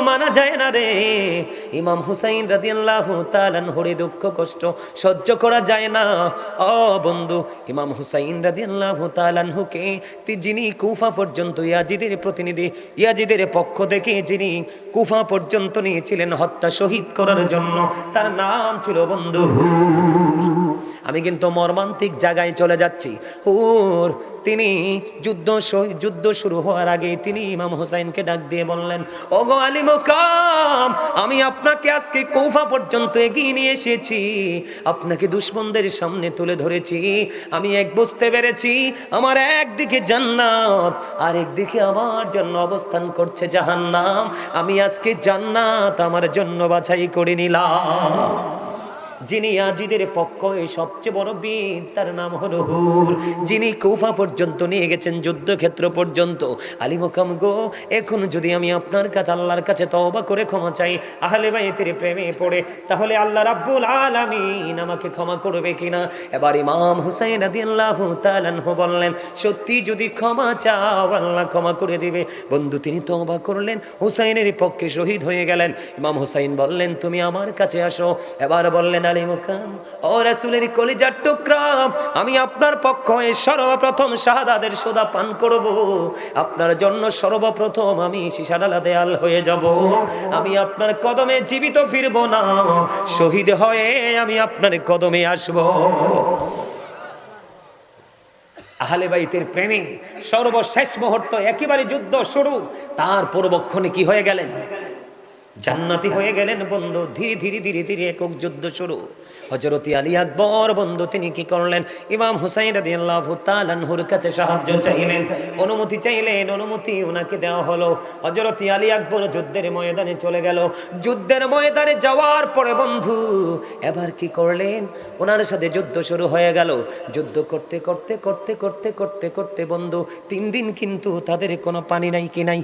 মানা যায় না রে, ইমাম হুসাইন রাদিয়াল্লাহু তাআলা আনহুর দুঃখ কষ্ট সহ্য করা যায় না। ও বন্ধু, ইমাম হুসাইন রাদিয়াল্লাহু তাআলা আনহুকে যিনি কুফা পর্যন্ত ইয়াজিদের প্রতিনিধি, ইয়াজিদের পক্ষ থেকে যিনি কুফা পর্যন্ত নিয়েছিলেন হত্যা শহীদ করার জন্য, তার নাম ছিল বন্ধু হুর। আমি কিন্তু মর্মান্তিক জায়গায় চলে যাচ্ছি। হুর তিনি যুদ্ধ শুরু হওয়ার আগে তিনি ইমাম হুসাইনকে ডাক দিয়ে বললেন, ওগো আলী মুকাম, আমি আপনাকে আজকে কুফা পর্যন্ত এগিয়ে নিয়ে এসেছি, আপনাকে দুশমনদের সামনে তুলে ধরেছি। আমি এক বুঝতে পেরেছি, আমার একদিকে জান্নাত আর একদিকে আমার জন্য অবস্থান করছে জাহান্নাম। আমি আজকে জান্নাত আমার জন্য বাছাই করে নিলাম। যিনি ইয়াজিদের পক্ষে সবচেয়ে বড় বীর তার নাম হলো হুর, যিনি কুফা পর্যন্ত নিয়ে গেছেন যুদ্ধক্ষেত্র পর্যন্ত। আলী মুকাম গো, এখন যদি আমি আপনার কাছে আল্লাহর কাছে তওবা করে ক্ষমা চাই আহলে বাইতের প্রেমে পড়ে, তাহলে আল্লাহ রাব্বুল আলামিন আমাকে ক্ষমা করবে কিনা? এবার ইমাম হুসাইন রাদিয়াল্লাহু তাআলা আনহু বললেন, সত্যি যদি ক্ষমা চাও আল্লাহ ক্ষমা করে দিবে। বন্ধু তিনি তওবা করলেন, হুসাইনের পক্ষে শহীদ হয়ে গেলেন। ইমাম হুসাইন বললেন, তুমি আমার কাছে আসো। এবার বললেন, আলী মুকাম ও রাসূলের কলিজার টুকরা, আমি আপনার পক্ষে সর্বপ্রথম শাহাদাতের সোদা পান করব, আপনার জন্য সর্বপ্রথম আমি শিশাডালা দেয়াল হয়ে যাব। আমি আপনার কদমে জীবিত ফিরব না, শহীদ হয়ে আমি আপনার কদমে আসব। আহলে বাইতের প্রেমে সর্বশেষ মুহূর্ত একেবারে যুদ্ধ শুরু, তার পূর্বক্ষণে কি হয়ে গেলেন? জান্নাতি হয়ে গেলেন। বন্ধু ধীরে ধীরে ধীরে ধীরে একক যুদ্ধ শুরু। হযরত আলী আকবর বন্ধু তিনি কি করলেন? ইমাম হুসাইন রাদিয়াল্লাহু তাআলা আনহুর কাছে সাহায্য চাইলেন, অনুমতি চাইলেন, অনুমতি ওনাকে দেওয়া হলো। হযরত আলী আকবর যুদ্ধের ময়দানে চলে গেল। যুদ্ধের ময়দানে যাওয়ার পরে বন্ধু এবার কি করলেন? ওনার সাথে যুদ্ধ শুরু হয়ে গেল। যুদ্ধ করতে করতে করতে করতে করতে করতে বন্ধু 3 দিন কিন্তু তাদের কোনো পানি নাই, কি নাই?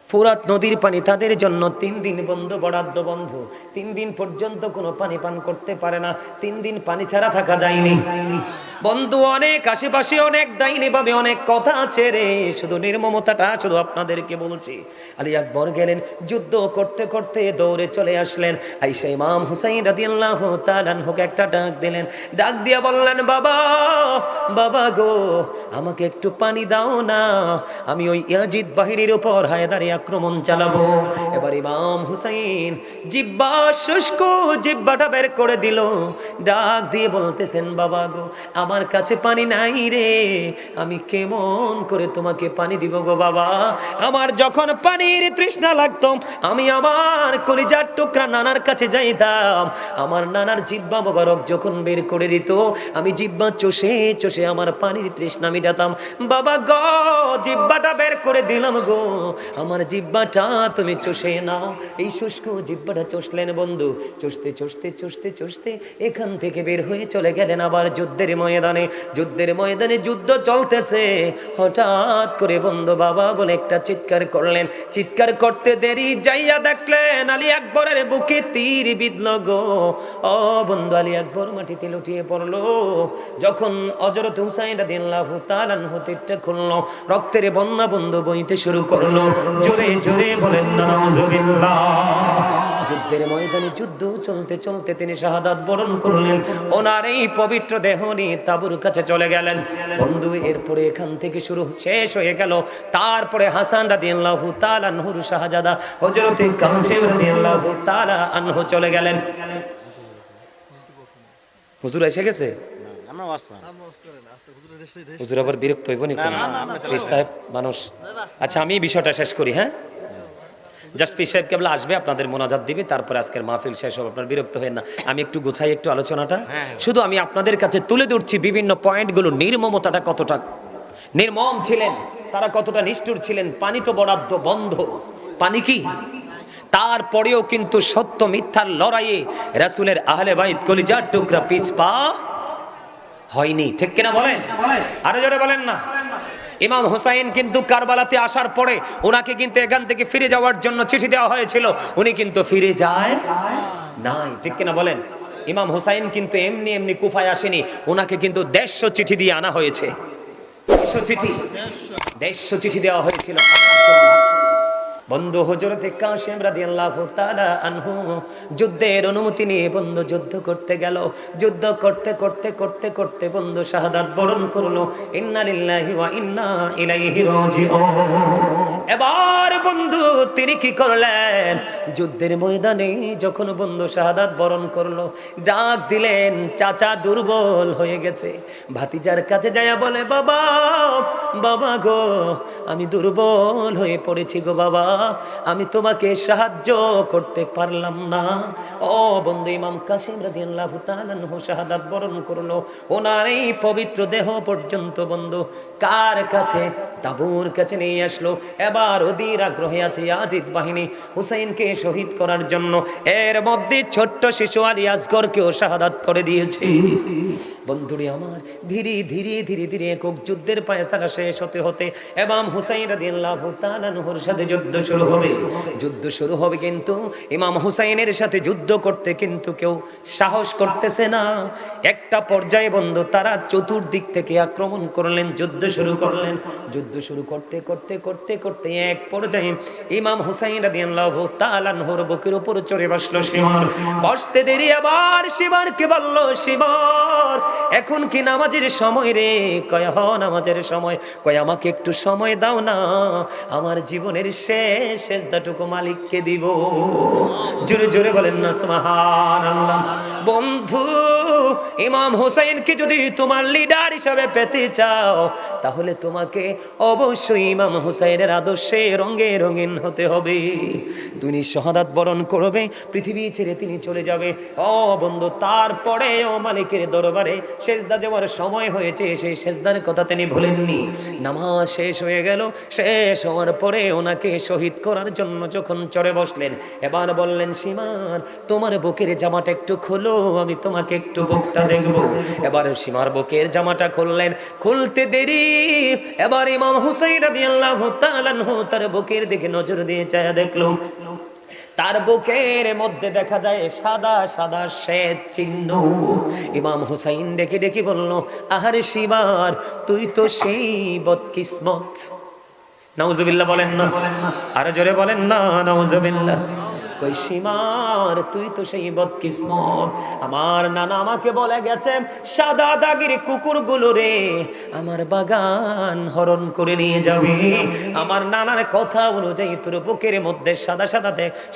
ফুরাত নদীর পানি তাদের জন্য 3 দিন বন্ধ বরাদ্দ। বন্ধু 3 দিন পর্যন্ত কোনো পানি পান করতে পারে না, 3 দিন পানি ছাড়া থাকা যায়নি। বন্ধু অনেক আশেপাশে অনেক ডাইনি ভাবে অনেক কথা আছে রে, শুধু নির্মমতাটা শুধু আপনাদেরকে বলছি। আলী আকবর গেলেন, যুদ্ধ করতে করতে দৌড়ে চলে আসলেন। আইসা ইমাম হুসাইন রাদিয়াল্লাহু তাআলা আনহুকে একটা ডাক দিলেন, ডাক দিয়া বললেন, বাবা বাবা গো, আমাকে একটু পানি দাও না, আমি ওই ইয়াজিদ বাহিনীর উপর হায়দারি আক্রমণ চালাবো। এবার ইমাম হুসাইন জিব্বা শুষ্ক, জিব্বাটা বের করে দিল, ডাক দিয়ে বলতেছেন, বাবা গো আমার কাছে পানি নাই রে, আমি কেমন করে তোমাকে পানি দিব গো বাবা? আমার যখন পানির তৃষ্ণা লাগতো আমি আমার কলিজার টুকরা নানার কাছে যাইতাম, আমার নানার জিব্বা মোবারক যখন বের করে দিত আমি জিব্বা চষে চষে আমার পানির তৃষ্ণা মিটাতাম। বাবা গো জিব্বাটা বের করে দিলাম গো, আমার জিব্বাটা তুমি চষে নাও। এই শুষ্ক জিব্বাটা চষলেন বন্ধু, চষতে চষতে চষতে চষতে এখান থেকে বের হয়ে চলে গেলেন আবার যুদ্ধের ময়দানে। যুদ্ধের ময়দানে যুদ্ধ চলতেছে, হঠাৎ করে বন্ধু বাবা বলে একটা চিৎকার করলেন। চিৎকার করতে দেরি যাইয়া দেখলেন আলী আকবরের বুকে তীর বিঁধল গো। ও বন্ধু আলী আকবর মাটিতে লুটিয়ে পড়লো। যখন হযরত হুসাইন রাদিয়াল্লাহু তাআলা আনহু তীরটা খুলল, রক্তের বন্যা বন্ধু বইতে শুরু করলো। জোরে জোরে বলেন নাউজুবিল্লাহ। যুদ্ধের ময়দানে যুদ্ধ চলতে চলতে তিনি শাহাদাত বরণ করলেন। ওনার এই পবিত্র দেহ নিয়ে তাবুর কাছে চলে গেলেন বন্ধু। এরপরে এখান থেকে শুরু শেষ হয়ে গেল। তারপরে হাসান রাদিয়াল্লাহু তাআলা আনহুর শাহজাদা হযরত কাসিম রাদিয়াল্লাহু তাআলা আনহু চলে গেলেন। হুজুর এসে গেছে? হুজুর আবার বিরক্ত হইব নি? সাহেব মানুষ। আচ্ছা আমি বিষয়টা শেষ করি। হ্যাঁ, জাস্ট পীর সাহেব কেবল আসবে, আপনাদের মোনাজাত দিবে, তারপরে আজকের মাহফিল শেষ হবে। আপনার বিরক্ত হয় না, আমি একটু গোছাই একটু আলোচনাটা। শুধু আমি আপনাদের কাছে তুলে ধরছি বিভিন্ন পয়েন্টগুলো, নির্মমতাটা কতটা নির্মম ছিলেন, তারা কতটা নিষ্ঠুর ছিলেন। পানি তো বরাদ্দ বন্ধ, পানি কি? তারপরেও কিন্তু সত্য মিথ্যার লড়াইয়ে রাসূলের আহলে বাইত কলিজার টুকরা পিছপা হয়নি, ঠিক কিনা বলেন? আরো জোরে বলেন না। ইমাম হুসাইন কিন্তু কারবালাতে আসার পরে ওনাকে কিন্তু এখান থেকে ফিরে যাওয়ার জন্য চিঠি দেওয়া হয়েছিল, উনি কিন্তু ফিরে যায় নাই, ঠিক কিনা বলেন? ইমাম হুসাইন কিন্তু এমনি এমনি কুফায় আসেনি, ওনাকে কিন্তু 150 চিঠি দিয়ে আনা হয়েছে। 150 চিঠি দেওয়া হয়েছিল আনার জন্য। বন্ধু হযরতে কাসেম রাদিয়াল্লাহু তাআলা আনহু যুদ্ধের অনুমতি নিয়ে বন্ধু যুদ্ধ করতে গেল। যুদ্ধ করতে করতে করতে করতে বন্ধু শাহাদাত বরণ করলো। ইন্না লিল্লাহি ওয়া ইন্না ইলাইহি রাজিউন। এবার বন্ধু তিনি কি করলেন? যুদ্ধের ময়দানে যখন বন্ধু শাহাদাত বরণ করলো, ডাক দিলেন, চাচা দুর্বল হয়ে গেছে। ভাতিজার কাছে যায় বলে, বাবা বাবা গো, আমি দুর্বল হয়ে পড়েছি গো বাবা, আমি তোমাকে সাহায্য করতে পারলাম না। ও বন্ধু, ইমাম কাসেম রাদিয়াল্লাহু তাআলা আনহু শাহাদাত বরণ করলো। ওনার এই পবিত্র দেহ পর্যন্ত বন্ধু কার কাছে? তাবুর কাছে নিয়ে আসলো। এবার অধীর আগ্রহে আছে ইয়াজিদ বাহিনী হুসাইনকে শহীদ করার জন্য। এর মধ্যে ছোট্ট শিশু আলী আসগরকেও শাহাদাত করে দিয়েছে। বন্ধুরে আমার, ধীরে ধীরে ধীরে ধীরে একক যুদ্ধের ফায়সালা শেষ হতে হতে ইমাম হুসাইন রাদিয়াল্লাহু তাআলা আনহুর সাথে যুদ্ধ শুরু হবে। যুদ্ধ শুরু হবে, কিন্তু ইমাম হুসাইনের সাথে যুদ্ধ করতে কিন্তু কেউ সাহস করতেছে না। একটা পর্যায়ে বন্ধু তারা চতুর্দিক থেকে আক্রমণ করলেন, যুদ্ধ শুরু করলেন। যুদ্ধ শুরু করতে করতে করতে করতে এক পর্যায়ে ইমাম হুসাইন রাদিয়াল্লাহু তাআলা আনহুর বুকের উপর চড়ে বসলো সীমার। বসতে দেরি আবার সীমারকে বলল, সীমার এখন কি নামাজের সময় রে? কয় হ নামাজের সময়। কয় আমাকে একটু সময় দাও না, আমার জীবনের শেষ সেজদাটুকু মালিককে দিব। জোরে জোরে বলেন না সুবহানাল্লাহ। বন্ধু, ইমাম হুসাইনকে যদি তোমার লিডার হিসাবে পেতে চাও, তাহলে তোমাকে অবশ্যই ইমাম হুসাইনের আদর্শে রঙে রঙিন হতে হবে। তুমি শাহাদাত বরণ করবে, পৃথিবী ছেড়ে তিনি চলে যাবে। ও বন্ধু, তারপরে ও মালিকের দরবারে সেজদা যাওয়ার সময় হয়েছে, সেই সেজদার কথা তিনি ভুলেননি। নামাজ শেষ হয়ে গেল, শেষ হওয়ার পরে ওনাকে শহীদ করার জন্য যখন চড়ে বসলেন, এবার বললেন, সীমার তোমার বুকের জামাটা একটু খোলো, আমি তোমাকে একটু বুকটা দেখব। এবার সীমার বুকের জামাটা খুললেন। খুলতে দেরি, এবার ইমাম হুসাইন রাদিয়াল্লাহু তাআলা আনহু তার বুকের দিকে নজর দিয়ে চায়া দেখলো। তার বুকের মধ্যে দেখা যায় সাদা সাদা শ্বেত চিহ্ন। ইমাম হুসাইন ডেকে ডেকে বলল, আহারে সীমার, তুই তো সেই বদকিসমত। নাউজুবিল্লাহ বলেন না, আরো জোরে বলেন না নাউজুবিল্লাহ। কই সীমার, তুই তো সেই বদকিসমত। আমার নানা আমাকে বলে গেছে, সাদা দাগের কুকুরগুলো রে আমার বাগান হরণ করে নিয়ে যাবে। আমার নানার কথা অনুযায়ী তোর বুকের মধ্যে সাদা সাদা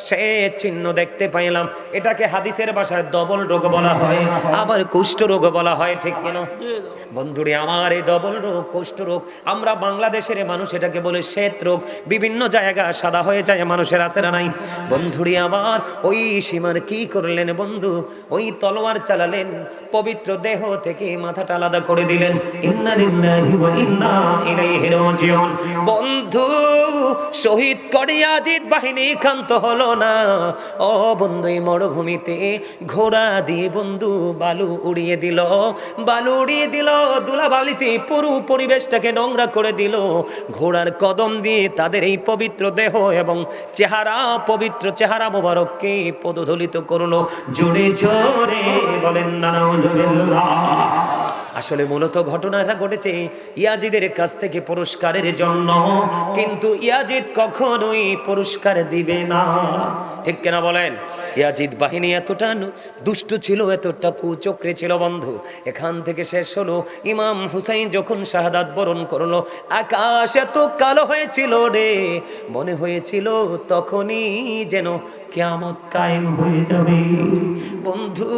সে চিহ্ন দেখতে পাইলাম। এটাকে হাদিসের ভাষায় ডবল রোগ বলা হয়, আবার কুষ্ঠ রোগ বলা হয়, ঠিক কিনা বন্ধুরে আমার? এই ডবল রোগ, কুষ্ঠ রোগ, আমরা বাংলাদেশের মানুষ এটাকে বলে শ্বেত রোগ। বিভিন্ন জায়গা সাদা হয়ে যায় মানুষের, আছে না নাই? বন্ধুরে আমার, ওই সীমার কি করলেন বন্ধু? ওই তলোয়ার চালালেন, পবিত্র দেহ থেকে মাথাটা আলাদা করে দিলেন। ইন্না লিল্লাহি ওয়া ইন্না ইলাইহি রাজিউন। বন্ধু, শহীদ করে ইয়াজিদ বাহিনী ক্ষান্ত হলো না। ও বন্ধু, এই মরুভূমিতে ঘোড়া দিয়ে বন্ধু বালু উড়িয়ে দিল, বালু উড়িয়ে দিল, ধুলাবালিতে পুরো পরিবেশটাকে নোংরা করে দিল। ঘোড়ার কদম দিয়ে তাদের এই পবিত্র দেহ এবং চেহারা, পবিত্র চেহারা মোবারককে পদধলিত করলো। জোরে জোরে বলেন না নাউজুবিল্লাহ। আসলে মূলত ঘটনাটা ঘটেছে ইয়াজিদের কাছ থেকে পুরস্কারের জন্য, কিন্তু ইয়াজিদ কখনোই পুরস্কার দিবে না, ঠিক কিনা বলেন? ইয়াজিদ বাহিনী এতটা দুষ্ট ছিল, এতটা কুচক্রে ছিল বন্ধু। এখান থেকে শেষ হলো। ইমাম হুসাইন যখন শাহাদাত বরণ করলো, আকাশ এত কালো হয়েছিল রে, মনে হয়েছিল তখনই যেন কিয়ামত কায়েম হয়ে যাবে বন্ধু।